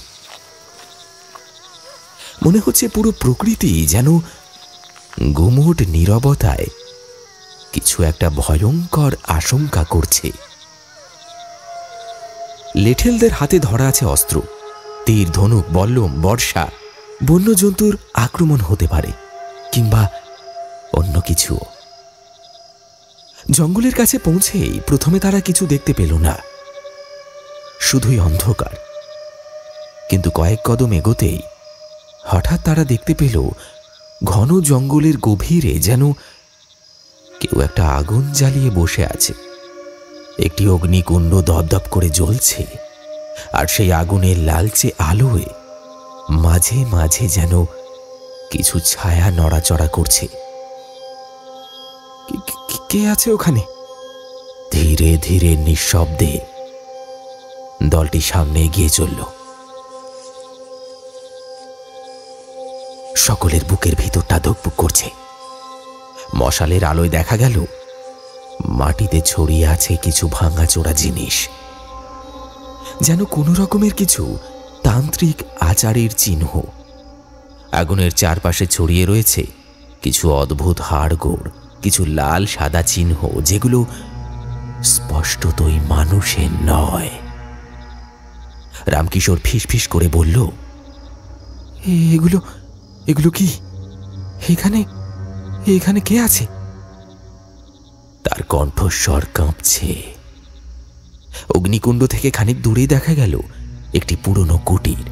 মনে হচ্ছে পুরো প্রকৃতি যেন গুমোট নীরবতায় কিছু একটা ভয়ঙ্কর আশঙ্কা করছে। লেঠেলদের হাতে ধরা আছে অস্ত্র, তীর, ধনুক, বল্লম, বর্ষা। বন্যজন্তুর আক্রমণ হতে পারে, কিংবা অন্য কিছু। জঙ্গলের কাছে পৌঁছেই প্রথমে তারা কিছু দেখতে পেল না, শুধুই অন্ধকার। কিন্তু কয়েক কদম এগোতেই হঠাৎ তারা দেখতে পেল ঘন জঙ্গলের গভীরে যেন কেউ একটা আগুন জ্বালিয়ে বসে আছে। একটি অগ্নিকুণ্ড দপদপ করে জ্বলছে, আর সেই আগুনের লালচে আলোয় মাঝে মাঝে যেন কিছু ছায়া নড়াচড়া করছে। কে আছে ওখানে? ধীরে ধীরে নিঃশব্দে দলটি সামনে এগিয়ে চলল। সকলের বুকের ভিতরটা ধুকপুক করছে। মশালের আলোয় দেখা গেল মাটিতে ছড়িয়ে আছে কিছু ভাঙাচোরা জিনিস, যেন কোনো রকমের কিছু তান্ত্রিক আচারের চিহ্ন। আগুনের চারপাশে ছড়িয়ে রয়েছে কিছু অদ্ভুত হাড়গোড়, কিছু লাল সাদা চিহ্ন, যেগুলো স্পষ্টতই মানুষের নয়। রামকিশোর ফিসফিস করে বলল, এগুলো এগুলো কি? এখানে এখানে কে আছে? তার কণ্ঠস্বর কাঁপছে। অগ্নিকুণ্ড থেকে খানিক দূরেই দেখা গেল একটি পুরনো কুটির।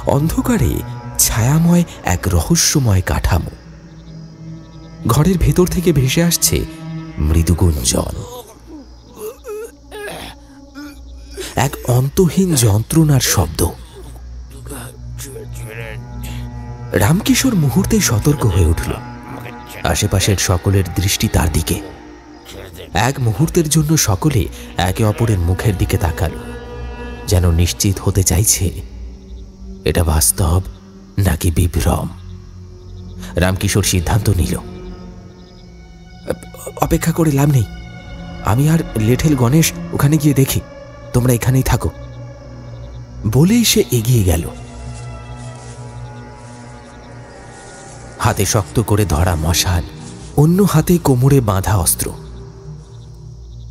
অন্ধকারে ছায়াময় এক রহস্যময় কাঠামো। ঘরের ভেতর থেকে ভেসে আসছে মৃদু গুঞ্জন, এক অন্তহীন যন্ত্রণার শব্দ। রামকিশোর মুহূর্তে সতর্ক হয়ে উঠল। আশেপাশের সকলের দৃষ্টি তার দিকে। এক মুহূর্তের জন্য সকলে একে অপরের মুখের দিকে তাকালো, যেন নিশ্চিত হতে চাইছে এটা বাস্তব নাকি বিভ্রম। রামকিশোর সিদ্ধান্ত নিল, অপেক্ষা করে লাভ নেই। আমি আর লেঠেল গণেশ ওখানে গিয়ে দেখি, তোমরা এখানেই থাকো। বলেই সে এগিয়ে গেল। হাতে শক্ত করে ধরা মশাল, অন্য হাতে কোমরে বাঁধা অস্ত্র।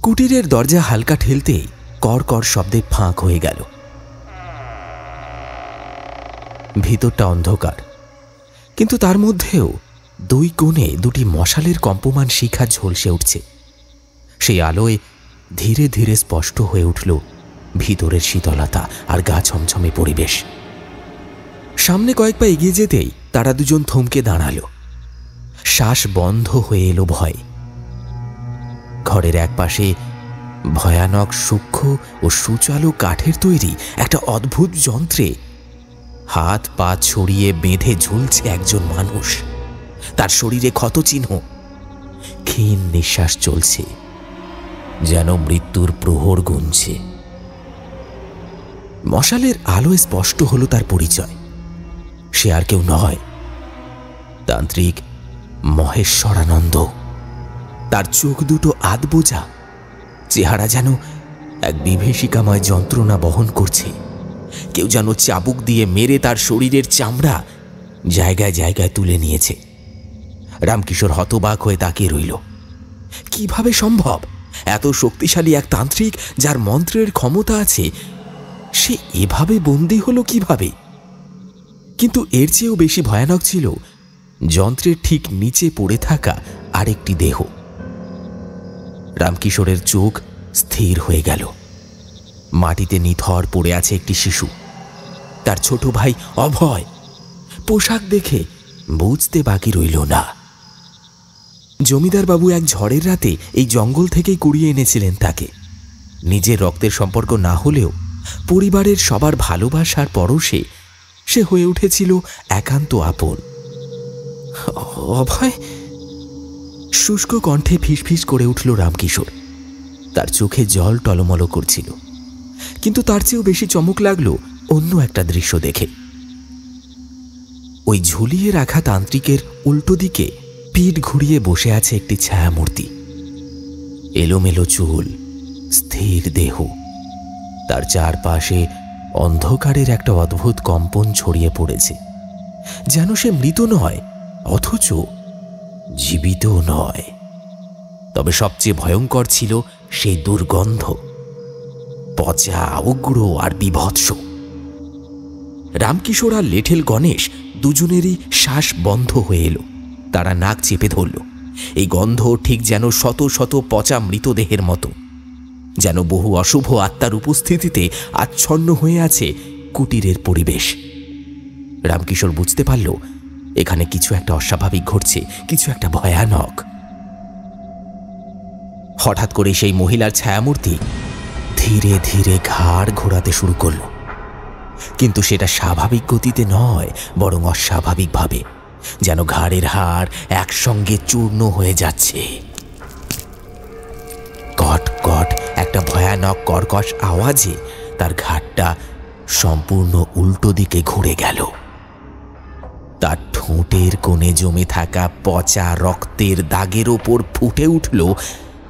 কুটিরের দরজা হালকা ঠেলতেই কড়কড় শব্দে ফাঁক হয়ে গেল। ভিতরটা অন্ধকার, কিন্তু তার মধ্যেও দুই কোণে দুটি মশালের কম্পমান শিখা ঝলসে উঠছে। সেই আলোয় ধীরে ধীরে স্পষ্ট হয়ে উঠল ভিতরের শীতলতা আর গা ছমছমে পরিবেশ। সামনে কয়েক পা এগিয়ে যেতেই তারা দুজন থমকে দাঁড়ালো। শ্বাস বন্ধ হয়ে এলো ভয়। ঘরের এক পাশে ভয়ানক সূক্ষ্ম ও সুচালো কাঠের তৈরি একটা অদ্ভুত যন্ত্রে হাত পা ছড়িয়ে বেঁধে ঝুলছে একজন মানুষ। তার শরীরে ক্ষতচিহ্ন, ক্ষীণ নিঃশ্বাস চলছে, যেন মৃত্যুর প্রহর গুনছে। মশালের আলোয় স্পষ্ট হলো তার পরিচয়। সে আর কেউ নয়, তান্ত্রিক মহেশ্বরানন্দ। তার চোখ দুটো আধবোঝা, চেহারা যেন এক বিভীষিকাময় যন্ত্রণা বহন করছে। কেউ যেন চাবুক দিয়ে মেরে তার শরীরের চামড়া জায়গায় জায়গায় তুলে নিয়েছে। রামকিশোর হতবাক হয়ে তাকিয়ে রইল। কিভাবে সম্ভব? এত শক্তিশালী এক তান্ত্রিক, যার মন্ত্রের ক্ষমতা আছে, সে এভাবে বন্দী হলো কিভাবে? কিন্তু এর চেয়েও বেশি ভয়ানক ছিল যন্ত্রের ঠিক নিচে পড়ে থাকা আরেকটি দেহ। রামকিশোরের চোখ স্থির হয়ে গেল। মাটিতে নিথর পড়ে আছে একটি শিশু, তার ছোট ভাই অভয়। পোশাক দেখে বুঝতে বাকি রইল না, জমিদার বাবু এক ঝড়ের রাতে এই জঙ্গল থেকেই কুড়িয়ে এনেছিলেন তাকে। নিজের রক্তের সম্পর্ক না হলেও পরিবারের সবার ভালোবাসার পরশে সে হয়ে উঠেছিল একান্ত আপন। অভয়? শুষ্ক কণ্ঠে ফিসফিস করে উঠল রামকিশোর। তার চোখে জল টলমল করছিল। কিন্তু তার চেয়েও বেশি চমক লাগলো অন্য একটা দৃশ্য দেখে। ওই ঝুলিয়ে রাখা তান্ত্রিকের উল্টো দিকে পিঠ ঘুরিয়ে বসে আছে একটি ছায়ামূর্তি। এলোমেলো চুল, স্থির দেহ, তার চারপাশে অন্ধকারের একটা অদ্ভুত কম্পন ছড়িয়ে পড়েছে, যেন সে মৃত নয় অথচ জীবিত নয়। তবে সবচেয়ে ভয়ঙ্কর ছিল সেই দুর্গন্ধ, পচা, উগ্র আর বীভৎস। রামকিশোর আর লেঠেল গণেশ দুজনেরই শ্বাস বন্ধ হয়ে এলো। তারা নাক চেপে ধরল। এই গন্ধ ঠিক যেন শত শত পচা মৃতদেহের মতো, যেন বহু অশুভ আত্মার উপস্থিতিতে আচ্ছন্ন হয়ে আছে কুটিরের পরিবেশ। রামকিশোর বুঝতে পারল এখানে কিছু একটা অস্বাভাবিক ঘটছে, কিছু একটা ভয়ানক। হঠাৎ করে সেই মহিলার ছায়ামূর্তি ধীরে ধীরে ঘাড় ঘোরাতে শুরু করল, কিন্তু সেটা স্বাভাবিক গতিতে নয়, বরং অস্বাভাবিকভাবে, যেন ঘাড়ের হাড় একসঙ্গে চূর্ণ হয়ে যাচ্ছে। কট কট একটা ভয়ানক কর্কশ আওয়াজে তার ঘাড়টা সম্পূর্ণ উল্টো দিকে ঘুরে গেল। তার ঠোঁটের কোণে জমে থাকা পচা রক্তের দাগের ওপর ফুটে উঠল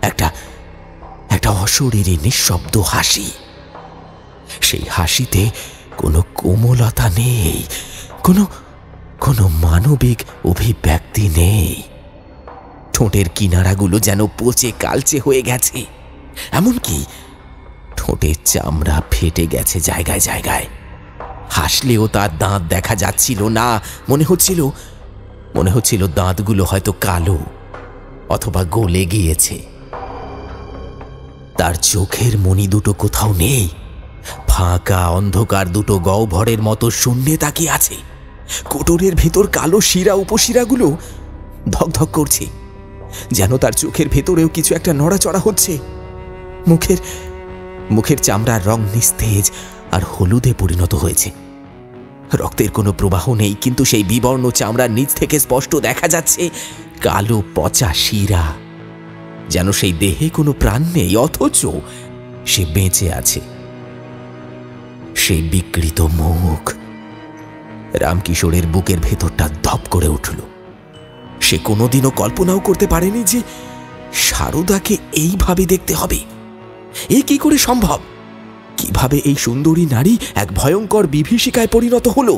একটা অশরীরী নিঃশব্দ হাসি। সেই হাসিতে কোনো কোমলতা নেই, কোনো মানবিক অভিব্যক্তি নেই। ঠোঁটের কিনারাগুলো যেন পচে কালচে হয়ে গেছে, এমনকি ঠোঁটের চামড়া ফেটে গেছে জায়গায় জায়গায়। হাসলেও তার দাঁত দেখা যাচ্ছিল না। মনে হচ্ছিল দাঁতগুলো হয়তো কালো অথবা গলে গিয়েছে। তার চোখের মণি দুটো কোথাও নেই, ফাঁকা অন্ধকার দুটো গহ্বরের মতো শূন্যে তাকিয়ে আছে। কোটরের ভেতর কালো শিরা উপশিরাগুলো ধকধক করছে, যেন তার চোখের ভেতরেও কিছু একটা নড়াচড়া হচ্ছে। মুখের চামড়ার রং নিস্তেজ আর হলুদে পরিণত হয়েছে। রক্তের কোনো প্রবাহ নেই, কিন্তু সেই বিবর্ণ চামড়ার নিচ থেকে স্পষ্ট দেখা যাচ্ছে কালো পচা শিরা, যেন সেই দেহে কোনো প্রাণ নেই, অথচ সে বেঁচে আছে। সেই বিকৃত মুখ। রামকিশোরের বুকের ভেতরটা ধপ করে উঠল। সে কোনোদিনও কল্পনাও করতে পারেনি যে সারদাকে এইভাবে দেখতে হবে। এ কি করে সম্ভব? কিভাবে এই সুন্দরী নারী এক ভয়ঙ্কর বিভীষিকায় পরিণত হলো?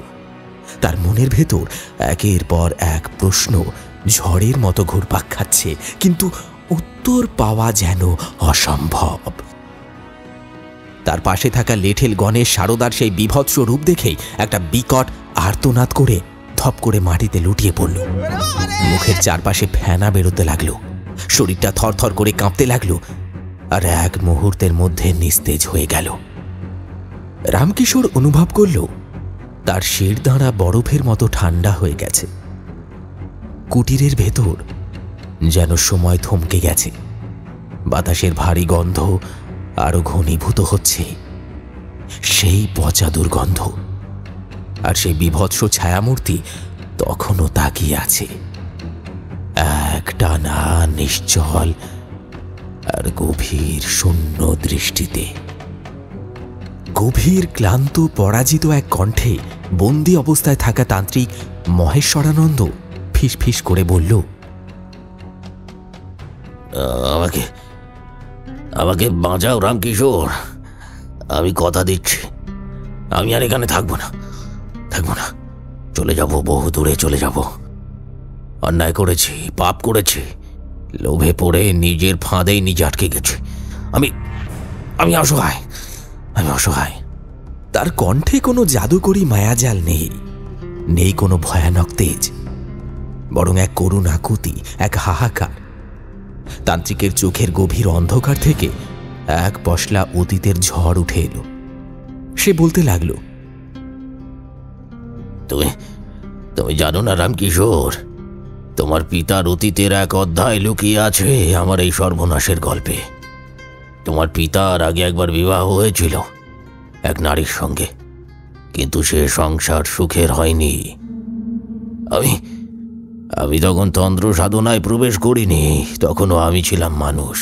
তার মনের ভেতর একের পর এক প্রশ্ন ঝড়ের মতো ঘুরপাক খাচ্ছে, কিন্তু উত্তর পাওয়া যেন অসম্ভব। তার পাশে থাকা লেঠেল গণেশ সারদার সেই বীভৎস রূপ দেখেই একটা বিকট আর্তনাদ করে ধপ করে মাটিতে লুটিয়ে পড়ল। মুখের চারপাশে ফেনা বেরোতে লাগলো, শরীরটা থরথর করে কাঁপতে লাগলো, আর এক মুহূর্তের মধ্যে নিস্তেজ হয়ে গেল। রামকিশোর অনুভব করল তার শিরদাঁড়া বরফের মতো ঠান্ডা হয়ে গেছে। কুটিরের ভেতর যেন সময় থমকে গেছে। বাতাসের ভারী গন্ধ আরো ঘনীভূত হচ্ছে, সেই পচা দুর্গন্ধ। আর সেই বীভৎস ছায়ামূর্তি তখনও তাকিয়ে আছে, একটানা নিশ্চল আর গভীর শূন্য দৃষ্টিতে। গভীর ক্লান্ত পরাজিত এক কণ্ঠে বন্দি অবস্থায় থাকা তান্ত্রিক মহেশ্বরানন্দ ফিসফিস করে বলল, আমাকে বাঁচাও রামকিশোর, আমি কথা দিচ্ছি, আমি আর এখানে থাকবো না। চলে যাব, বহু দূরে চলে যাব। অন্যায় করেছি, পাপ করেছি, লোভে পড়ে নিজের ফাঁদেই নিজে আটকে গেছি। আমি অসহায়। তার কণ্ঠে কোনো জাদুকরী মায়াজাল নেই কোনো ভয়ানক তেজ, বরং এক করুণ আকুতি, এক হাহাকার। তান্ত্রিকের চোখের গভীর অন্ধকার থেকে এক পশলা অতীতের ঝড় উঠে এলো। সে বলতে লাগলো, তুমি জানো না রামকিশোর, তোমার পিতার অতীতের এক অধ্যায় লুকিয়ে আছে আমার এই সর্বনাশের গল্পে। তোমার পিতার আগে একবার বিবাহ হয়েছিল এক নারীর সঙ্গে, কিন্তু সে সংসার সুখের হয়নি। আমি তখন তন্ত্র সাধনায় প্রবেশ করিনি, তখনও আমি ছিলাম মানুষ,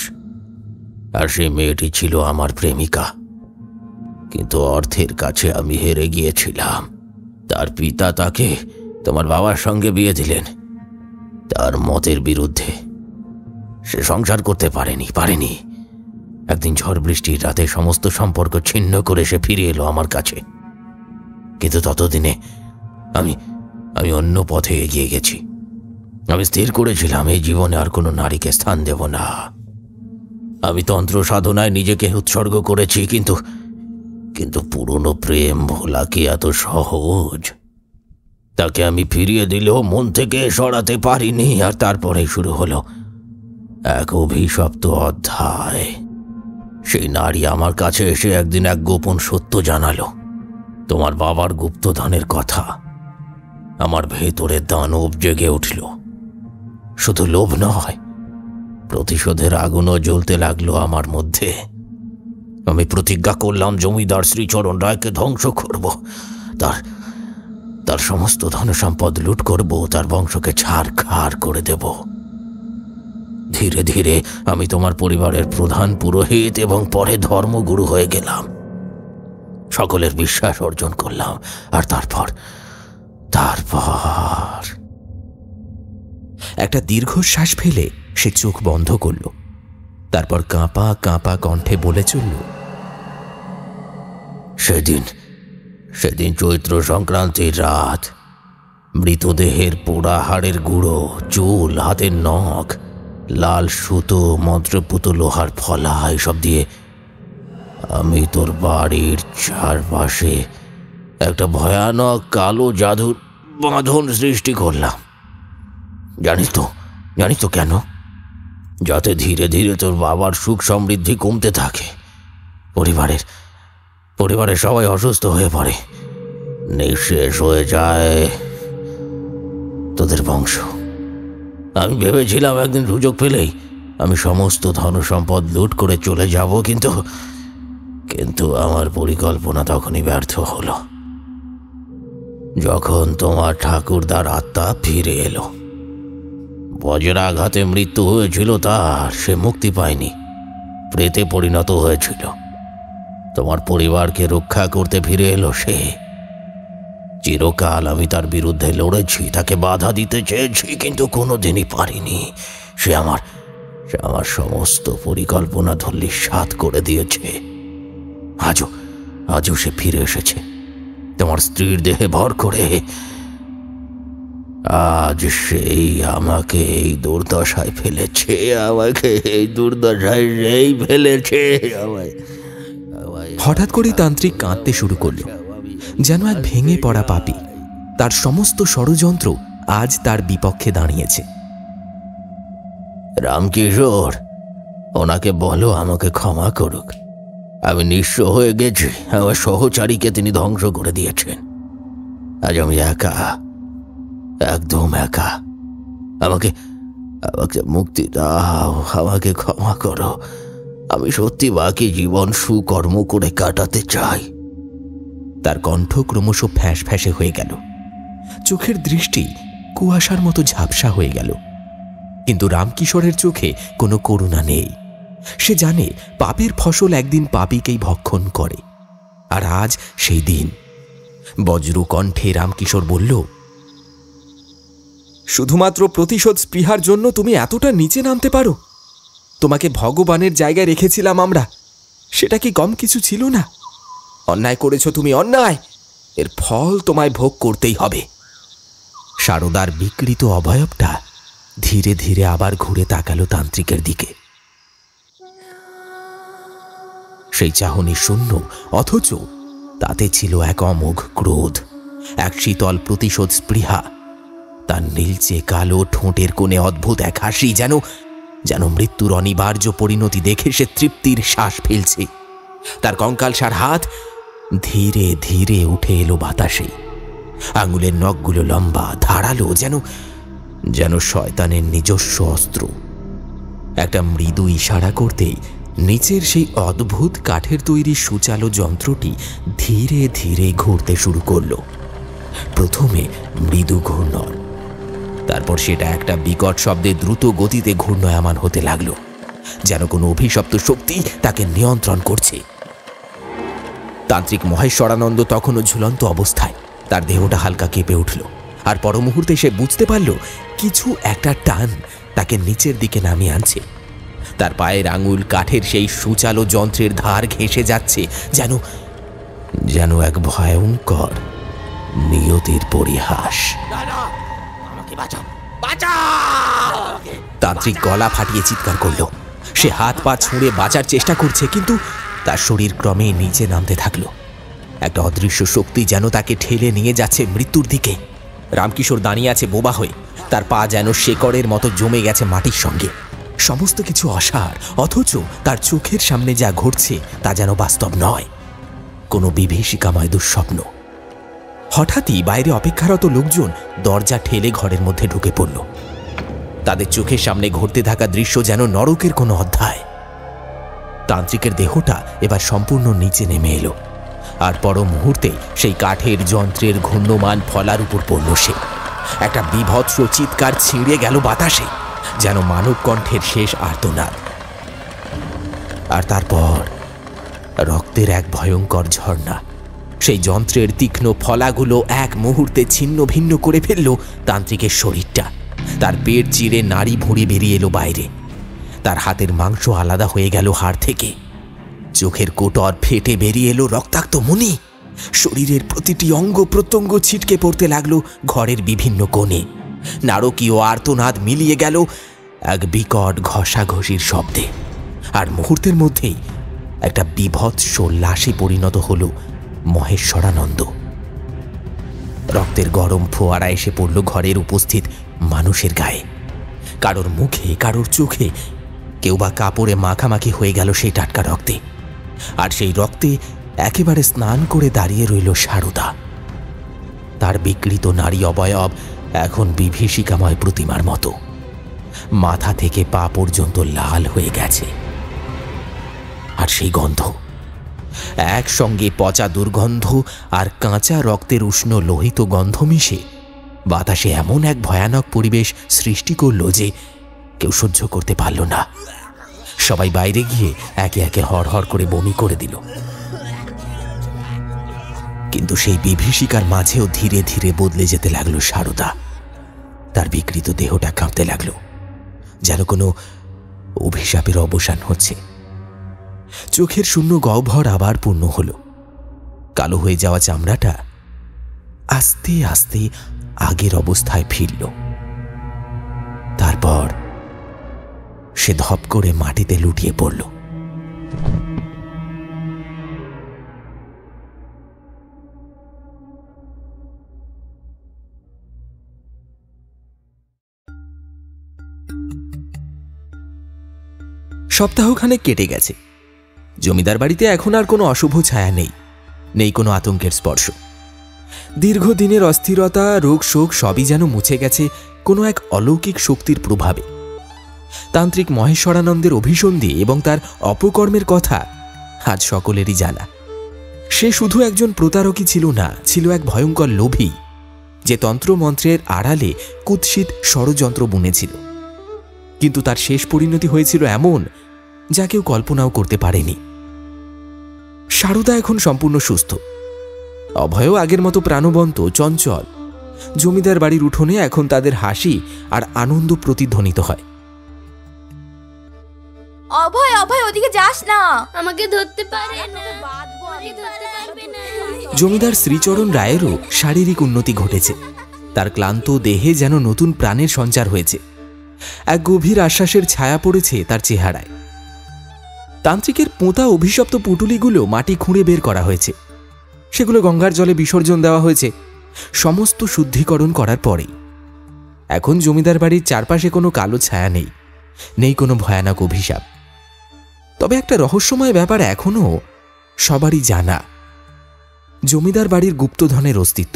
আর সে মেয়েটি ছিল আমার প্রেমিকা। কিন্তু অর্থের কাছে আমি হেরে গিয়েছিলাম। তার পিতা তাকে তোমার বাবার সঙ্গে বিয়ে দিলেন, তার মতের বিরুদ্ধে। সে সংসার করতে পারেনি। একদিন ঝড় বৃষ্টির রাতে সমস্ত সম্পর্ক ছিন্ন করে সে ফিরে এলো আমার কাছে। কিন্তু ততদিনে আমি অন্য পথে এগিয়ে গেছি। আমি স্থির করেছিলাম এই জীবনে আর কোনো নারীকে স্থান দেব না। আমি তন্ত্র সাধনায় নিজেকে উৎসর্গ করেছি, কিন্তু পুরনো প্রেম ভোলা কি এত সহজ? তাকে আমি ফিরিয়ে দিলেও মন থেকে সরাতে পারিনি। আর তারপরে শুরু হলো এক অভিশপ্ত অধ্যায়। সেই নারী আমার কাছে এসে একদিন এক গোপন সত্য জানালো, তোমার বাবার গুপ্তধনের কথা। আমার ভেতরে দানব জেগে উঠল। শুধু লোভ নয়, প্রতিশোধের আগুনও জ্বলতে লাগলো আমার মধ্যে। আমি প্রতিজ্ঞা করলাম জমিদার শ্রীচরণ রায়কে ধ্বংস করব, তার সমস্ত ধন সম্পদ লুট করব, তার বংশকে ছারখার করে দেব। ধীরে ধীরে আমি তোমার পরিবারের প্রধান পুরোহিত এবং পরে ধর্মগুরু হয়ে গেলাম। সকলের বিশ্বাস অর্জন করলাম। আর তারপর একটা দীর্ঘশ্বাস ফেলে সে চোখ বন্ধ করল। তারপর কাঁপা কাঁপা কণ্ঠে বলে চলল, সেদিন চৈত্র সংক্রান্তির রাত। মৃতদেহের পোড়া হাড়ের গুঁড়ো, চুল, হাতের নখ, লাল সুতো, মন্ত্রপুত লোহার ফলা, এসব দিয়ে আমি তোর বাড়ির চারপাশে একটা ভয়ানক কালো জাদুর বাঁধন সৃষ্টি করলাম। জানিস তো কেন? যাতে ধীরে ধীরে তোর বাবার সুখ সমৃদ্ধি কমতে থাকে। পরিবারের সবাই অসুস্থ হয়ে পড়ে, নিঃশেষ হয়ে যায় তোদের বংশ। আমি ভেবেছিলাম একদিন সুযোগ পেলেই আমি সমস্ত ধন সম্পদ লুট করে চলে যাব, কিন্তু আমার পরিকল্পনা তখনই ব্যর্থ হলো, যখন তোমার ঠাকুরদার আত্মা ফিরে এলো। বজ্রাঘাতে মৃত্যু হয়েছিল তার, সে মুক্তি পায়নি, প্রেতে পরিণত হয়েছিল। তোমার পরিবারকে রক্ষা করতে ফিরে এলো সে। চিরকাল আমি তার বিরুদ্ধে লড়েছি, তাকে বাধা দিতে চেয়েছি, কিন্তু কোনোদিনই পারিনি। সে আমার সমস্ত পরিকল্পনা ধূলিসাৎ করে দিয়েছে। আজও সে ফিরে এসেছে তোমার স্ত্রীর দেহে ভর করে। আজ সেই আমাকে এই দুর্দশায় ফেলেছে, হঠাৎ করে তান্ত্রিক কাঁদতে শুরু করল, যেন এক ভেঙে পড়া পাপী। তার সমস্ত ষড়যন্ত্র আজ তার বিপক্ষে দাঁড়িয়েছে। রামকিশোর, ওনাকে বলো আমাকে ক্ষমা করুক। আমি নিঃস্ব হয়ে গেছি, আমার সহচারীকে তিনি ধ্বংস করে দিয়েছেন। আজ আমি একা, একদম একা। আমাকে মুক্তি দাও, আমাকে ক্ষমা করো। আমি সত্যি বাকি জীবন সুকর্ম করে কাটাতে চাই। তার কণ্ঠ ক্রমশ ফ্যাঁস ফ্যাঁসে হয়ে গেল, চোখের দৃষ্টি কুয়াশার মতো ঝাপসা হয়ে গেল। কিন্তু রামকিশোরের চোখে কোনো করুণা নেই। সে জানে পাপের ফসল একদিন পাপীকেই ভক্ষণ করে, আর আজ সেই দিন। বজ্র কণ্ঠে রামকিশোর বলল, শুধুমাত্র প্রতিশোধ স্পৃহার জন্য তুমি এতটা নিচে নামতে পারো? তোমাকে ভগবানের জায়গায় রেখেছিলাম আমরা, সেটা কি কম কিছু ছিল না? অন্যায় করেছ তুমি, অন্যায়, এর ফল তোমায় ভোগ করতেই হবে। সারদার বিকৃত অবয়বটা ধীরে ধীরে আবার ঘুরে তাকালো তান্ত্রিকের দিকে। সেই চাহনি শূন্য, অথচ তাতে ছিল এক অমোঘ ক্রোধ, এক শীতল প্রতিশোধ স্পৃহা। তার নীলচে কালো ঠোঁটের কোণে অদ্ভুত এক হাসি, যেন মৃত্যুর অনিবার্য পরিণতি দেখে সে তৃপ্তির শ্বাস ফেলছে। তার কঙ্কালসার হাত ধীরে ধীরে উঠে এলো বাতাসে। আঙুলের নখগুলো লম্বা, ধারালো, যেন শয়তানের নিজস্ব অস্ত্র। একটা মৃদু ইশারা করতেই নিচের সেই অদ্ভুত কাঠের তৈরি সুচালো যন্ত্রটি ধীরে ধীরে ঘুরতে শুরু করলো। প্রথমে মৃদু ঘূর্ণন, তারপর সেটা একটা বিকট শব্দে দ্রুত গতিতে ঘূর্ণায়মান হতে লাগলো, যেন কোনো অভিশপ্ত শক্তি তাকে নিয়ন্ত্রণ করছে। তান্ত্রিক মহেশ্বরানন্দ তখনও ঝুলন্ত অবস্থায়। তার দেহটা হালকা কেঁপে উঠল, আর পর মুহূর্তে সে বুঝতে পারল কিছু একটা টান তাকে নিচের দিকে নামিয়ে আনছে। তার পায়ের আঙুল কাঠের সেই সুচালো যন্ত্রের ধার ঘেঁষে যাচ্ছে, যেন এক ভয়ঙ্কর নিয়তির পরিহাস। আমাকে বাঁচাও, তান্ত্রিক গলা ফাটিয়ে চিৎকার করল। সে হাত পা ছুঁড়ে বাঁচার চেষ্টা করছে, কিন্তু তার শরীর ক্রমে নিচে নামতে থাকলো। একটা অদৃশ্য শক্তি যেন তাকে ঠেলে নিয়ে যাচ্ছে মৃত্যুর দিকে। রামকিশোর দাঁড়িয়ে আছে বোবা হয়ে, তার পা যেন শেকড়ের মতো জমে গেছে মাটির সঙ্গে। সমস্ত কিছু অসার, অথচ তার চোখের সামনে যা ঘটছে তা যেন বাস্তব নয়, কোনো বিভীষিকাময় দুঃস্বপ্ন। হঠাৎই বাইরে অপেক্ষারত লোকজন দরজা ঠেলে ঘরের মধ্যে ঢুকে পড়ল। তাদের চোখের সামনে ঘটতে থাকা দৃশ্য যেন নরকের কোনো অধ্যায়। তান্ত্রিকের দেহটা এবার সম্পূর্ণ নিচে নেমে এলো, আর পর মুহূর্তে সেই কাঠের যন্ত্রের ঘূর্ণমান ফলার উপর পড়ল সে। একটা বিভৎস চিৎকার ছিঁড়ে গেল বাতাসে, যেন মানব কণ্ঠের শেষ আর্তনাদ। আর তারপর রক্তের এক ভয়ঙ্কর ঝর্ণা। সেই যন্ত্রের তীক্ষ্ণ ফলাগুলো এক মুহূর্তে ছিন্ন ভিন্ন করে ফেলল তান্ত্রিকের শরীরটা। তার পেট চিরে নাড়ি ভুঁড়ি বেরিয়ে এলো বাইরে। তার হাতের মাংস আলাদা হয়ে গেল হাড় থেকে। চোখের কোটর ফেটে বেরিয়ে এলো রক্তাক্ত মণি। শরীরের প্রতিটি অঙ্গ প্রত্যঙ্গ ছিটকে পড়তে লাগলো ঘরের বিভিন্ন কোণে। নারকীয় আর্তনাদ মিলিয়ে গেল এক বিকট ঘষাঘষির শব্দে। আর মুহূর্তের মধ্যেই একটা বিভৎস লাশে পরিণত হলো মহেশ্বরানন্দ। রক্তের গরম ফোয়ারা এসে পড়ল ঘরের উপস্থিত মানুষের গায়ে। কারোর মুখে, কারোর চোখে, কেউ বা কাপড়ে মাখামাখি হয়ে গেল সেই টাটকা রক্তে। আর সেই রক্তে একেবারে স্নান করে দাঁড়িয়ে রইল সারদা। তার বিকৃত নারী অবয়ব এখন বিভীষিকাময় প্রতিমার মতো। মাথা থেকে পা পর্যন্ত লাল হয়ে গেছে। আর সেই গন্ধ, একসঙ্গে পচা দুর্গন্ধ আর কাঁচা রক্তের উষ্ণ লোহিত গন্ধ মিশে বাতাসে এমন এক ভয়ানক পরিবেশ সৃষ্টি করল যে কেউ সহ্য করতে পারল না। সবাই বাইরে গিয়ে একে একে হড়হড় করে বমি করে দিল। কিন্তু সেই বিভীষিকার মাঝেও ধীরে ধীরে বদলে যেতে লাগলো সারদা। তার বিকৃত দেহটা কাঁপতে লাগলো, যেন কোনো অভিশাপের অবসান হচ্ছে। চোখের শূন্য গহ্বর আবার পূর্ণ হলো। কালো হয়ে যাওয়া চামড়াটা আস্তে আস্তে আগের অবস্থায় ফিরল। তারপর সে ধপ করে মাটিতে লুটিয়ে পড়ল। সপ্তাহখানেক কেটে গেছে। জমিদার বাড়িতে এখন আর কোনো অশুভ ছায়া নেই, নেই কোনো আতঙ্কের স্পর্শ। দীর্ঘদিনের অস্থিরতা, রোগ শোক সবই যেন মুছে গেছে কোনো এক অলৌকিক শক্তির প্রভাবে। তান্ত্রিক মহেশ্বরানন্দের অভিসন্ধি এবং তার অপকর্মের কথা আজ সকলেরই জানা। সে শুধু একজন প্রতারকই ছিল না, ছিল এক ভয়ঙ্কর লোভী, যে তন্ত্রমন্ত্রের আড়ালে কুৎসিত ষড়যন্ত্র বুনেছিল। কিন্তু তার শেষ পরিণতি হয়েছিল এমন যা কেউ কল্পনাও করতে পারেনি। সারদা এখন সম্পূর্ণ সুস্থ। অভয়ও আগের মতো প্রাণবন্ত, চঞ্চল। জমিদার বাড়ির উঠোনে এখন তাদের হাসি আর আনন্দ প্রতিধ্বনিত হয়। অভয়, অভয়, ওদিকে যাস না, আমাকে ধরতে পারে না। জমিদার শ্রীচরণ রায়েরও শারীরিক উন্নতি ঘটেছে। তার ক্লান্ত দেহে যেন নতুন প্রাণের সঞ্চার হয়েছে। এক গভীর আশ্বাসের ছায়া পড়েছে তার চেহারায়। তান্ত্রিকের পোঁতা অভিশপ্ত পুটুলিগুলো মাটি খুঁড়ে বের করা হয়েছে। সেগুলো গঙ্গার জলে বিসর্জন দেওয়া হয়েছে সমস্ত শুদ্ধিকরণ করার পরেই। এখন জমিদার বাড়ির চারপাশে কোনো কালো ছায়া নেই, নেই কোনো ভয়ানক অভিশাপ। তবে একটা রহস্যময় ব্যাপার এখনও সবারই জানা, জমিদার বাড়ির গুপ্তধনের অস্তিত্ব।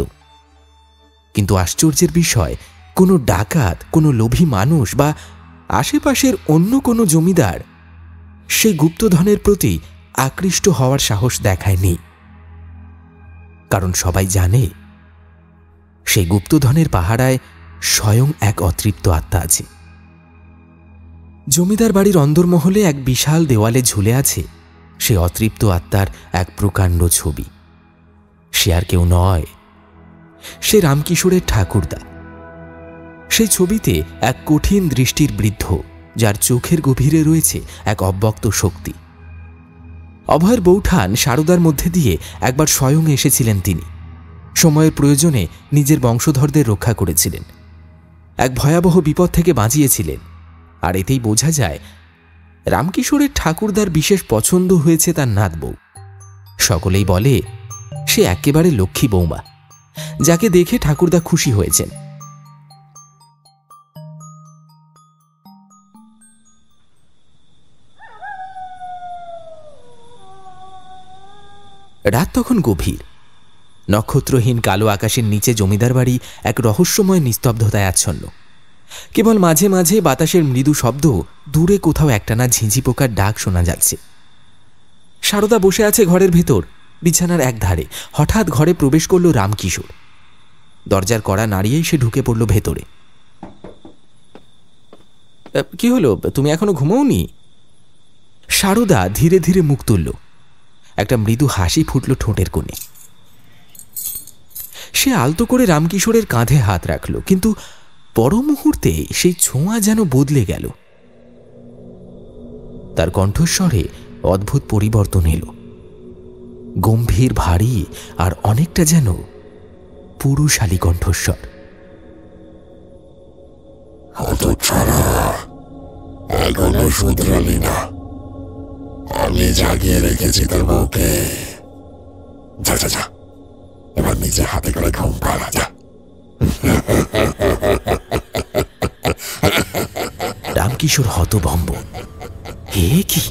কিন্তু আশ্চর্যের বিষয়, কোনো ডাকাত, কোনো লোভী মানুষ বা আশেপাশের অন্য কোনো জমিদার সেই গুপ্তধনের প্রতি আকৃষ্ট হওয়ার সাহস দেখায়নি। কারণ সবাই জানে সেই গুপ্তধনের পাহারায় স্বয়ং এক অতৃপ্ত আত্মা আছে। জমিদার বাড়ির অন্দরমহলে এক বিশাল দেওয়ালে ঝুলে আছে সে অতৃপ্ত আত্মার এক প্রকাণ্ড ছবি। সে আর কেউ নয়, সে রামকিশোরের ঠাকুরদা। সেই ছবিতে এক কঠিন দৃষ্টির বৃদ্ধ, যার চোখের গভীরে রয়েছে এক অব্যক্ত শক্তি। অভয়ের বৌঠান সারদার মধ্যে দিয়ে একবার স্বয়ং এসেছিলেন তিনি। সময়ের প্রয়োজনে নিজের বংশধরদের রক্ষা করেছিলেন। এক ভয়াবহ বিপদ থেকে বাঁচিয়েছিলেন। আর এতেই বোঝা যায় রামকিশোরের ঠাকুরদার বিশেষ পছন্দ হয়েছে তার নাত বউ। সকলেই বলে সে একেবারে লক্ষ্মী বৌমা, যাকে দেখে ঠাকুরদা খুশি হয়েছেন। রাত তখন গভীর। নক্ষত্রহীন কালো আকাশের নিচে জমিদার বাড়ি এক রহস্যময় নিস্তব্ধতায় আচ্ছন্ন। কেবল মাঝে মাঝে বাতাসের মৃদু শব্দ, দূরে কোথাও একটানা ঝিঁঝি পোকার ডাক শোনা যাচ্ছে। সারদা বসে আছে ঘরের ভেতর বিছানার এক ধারে। হঠাৎ ঘরে প্রবেশ করল রামকিশোর। দরজার কড়া নাড়িয়েই সে ঢুকে পড়ল ভেতরে। কি হলো, তুমি এখনো ঘুমোওনি? সারদা ধীরে ধীরে মুখ তুলল। একটা মৃদু হাসি ফুটল ঠোঁটের কোণে। সে আলতো করে রামকিশোরের কাঁধে হাত রাখল, কিন্তু পর মুহূর্তে সেই ছোঁয়া যেন বদলে গেল। তার কণ্ঠস্বরে অদ্ভুত পরিবর্তন এলো, গম্ভীর, ভারী আর অনেকটা যেন পুরুষালী কণ্ঠস্বর। এখনো শুধরালি না, আমি জাগিয়ে রেখেছি তোর বউকে। যা যা যা, এবার নিজে হাতে করে ঘুম পাড়া যা। রামকিশোর হতভম্ব। হে কি,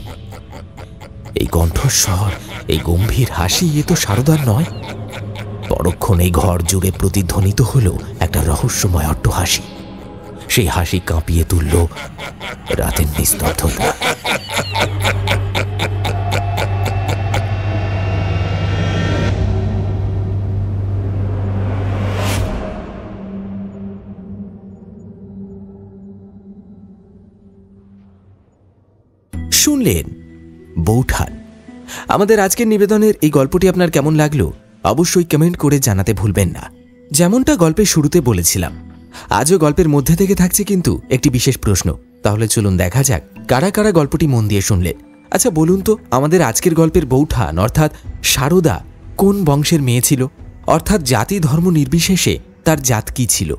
এই কণ্ঠস্বর, এই গম্ভীর হাসি, এ তো সারদার নয়। পরক্ষণেই ঘর জুড়ে প্রতিধ্বনিত হলো একটা রহস্যময় অট্টহাসি। সেই হাসি কাঁপিয়ে তুলল রাতের নিস্তব্ধতা। শুনলেন বৌঠান। আমাদের আজকের নিবেদনের এই গল্পটি আপনার কেমন লাগলো অবশ্যই কমেন্ট করে জানাতে ভুলবেন না। যেমনটা গল্পের শুরুতে বলেছিলাম, আজও গল্পের মধ্যে থেকে থাকছে কিন্তু একটি বিশেষ প্রশ্ন। তাহলে চলুন দেখা যাক কারা কারা গল্পটি মন দিয়ে শুনলেন। আচ্ছা বলুন তো, আমাদের আজকের গল্পের বৌঠান অর্থাৎ সারদা কোন বংশের মেয়ে ছিল? অর্থাৎ জাতি ধর্ম নির্বিশেষে তার জাত কি ছিল?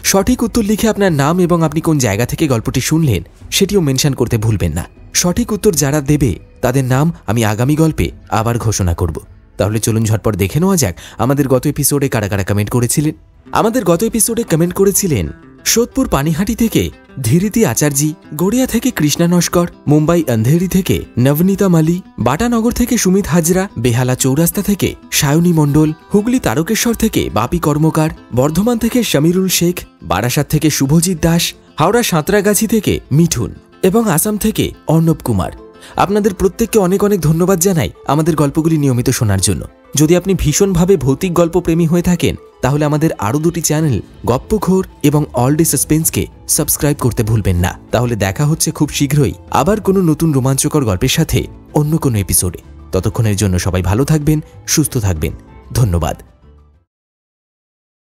সঠিক উত্তর লিখে আপনার নাম এবং আপনি কোন জায়গা থেকে গল্পটি শুনলেন সেটিও মেনশন করতে ভুলবেন না। সঠিক উত্তর যারা দেবে তাদের নাম আমি আগামী গল্পে আবার ঘোষণা করব। তাহলে চলুন ঝটপট দেখে নেওয়া যাক আমাদের গত এপিসোডে কারা কারা কমেন্ট করেছিলেন। আমাদের গত এপিসোডে কমেন্ট করেছিলেন সোদপুর পানিহাটি থেকে ধীরিতি আচার্যি, গড়িয়া থেকে কৃষ্ণা নস্কর, মুম্বাই অন্ধেরি থেকে নবনীতা মালি, বাটানগর থেকে সুমিত হাজরা, বেহালা চৌরাস্তা থেকে সায়নী মণ্ডল, হুগলি তারকেশ্বর থেকে বাপি কর্মকার, বর্ধমান থেকে শমিরুল শেখ, বারাসাত থেকে শুভজিৎ দাস, হাওড়া সাঁতরাগাছি থেকে মিঠুন এবং আসাম থেকে অর্ণব কুমার। আপনাদের প্রত্যেককে অনেক অনেক ধন্যবাদ জানাই আমাদের গল্পগুলি নিয়মিত শোনার জন্য। যদি আপনি ভীষণভাবে ভৌতিক গল্প প্রেমী হয়ে থাকেন তাহলে আমাদের আরও দুটি চ্যানেল গপ্পঘোর এবং অল ডে সাসপেন্সকে সাবস্ক্রাইব করতে ভুলবেন না। তাহলে দেখা হচ্ছে খুব শীঘ্রই আবার কোনো নতুন রোমাঞ্চকর গল্পের সাথে অন্য কোনো এপিসোডে। ততক্ষণের জন্য সবাই ভালো থাকবেন, সুস্থ থাকবেন। ধন্যবাদ।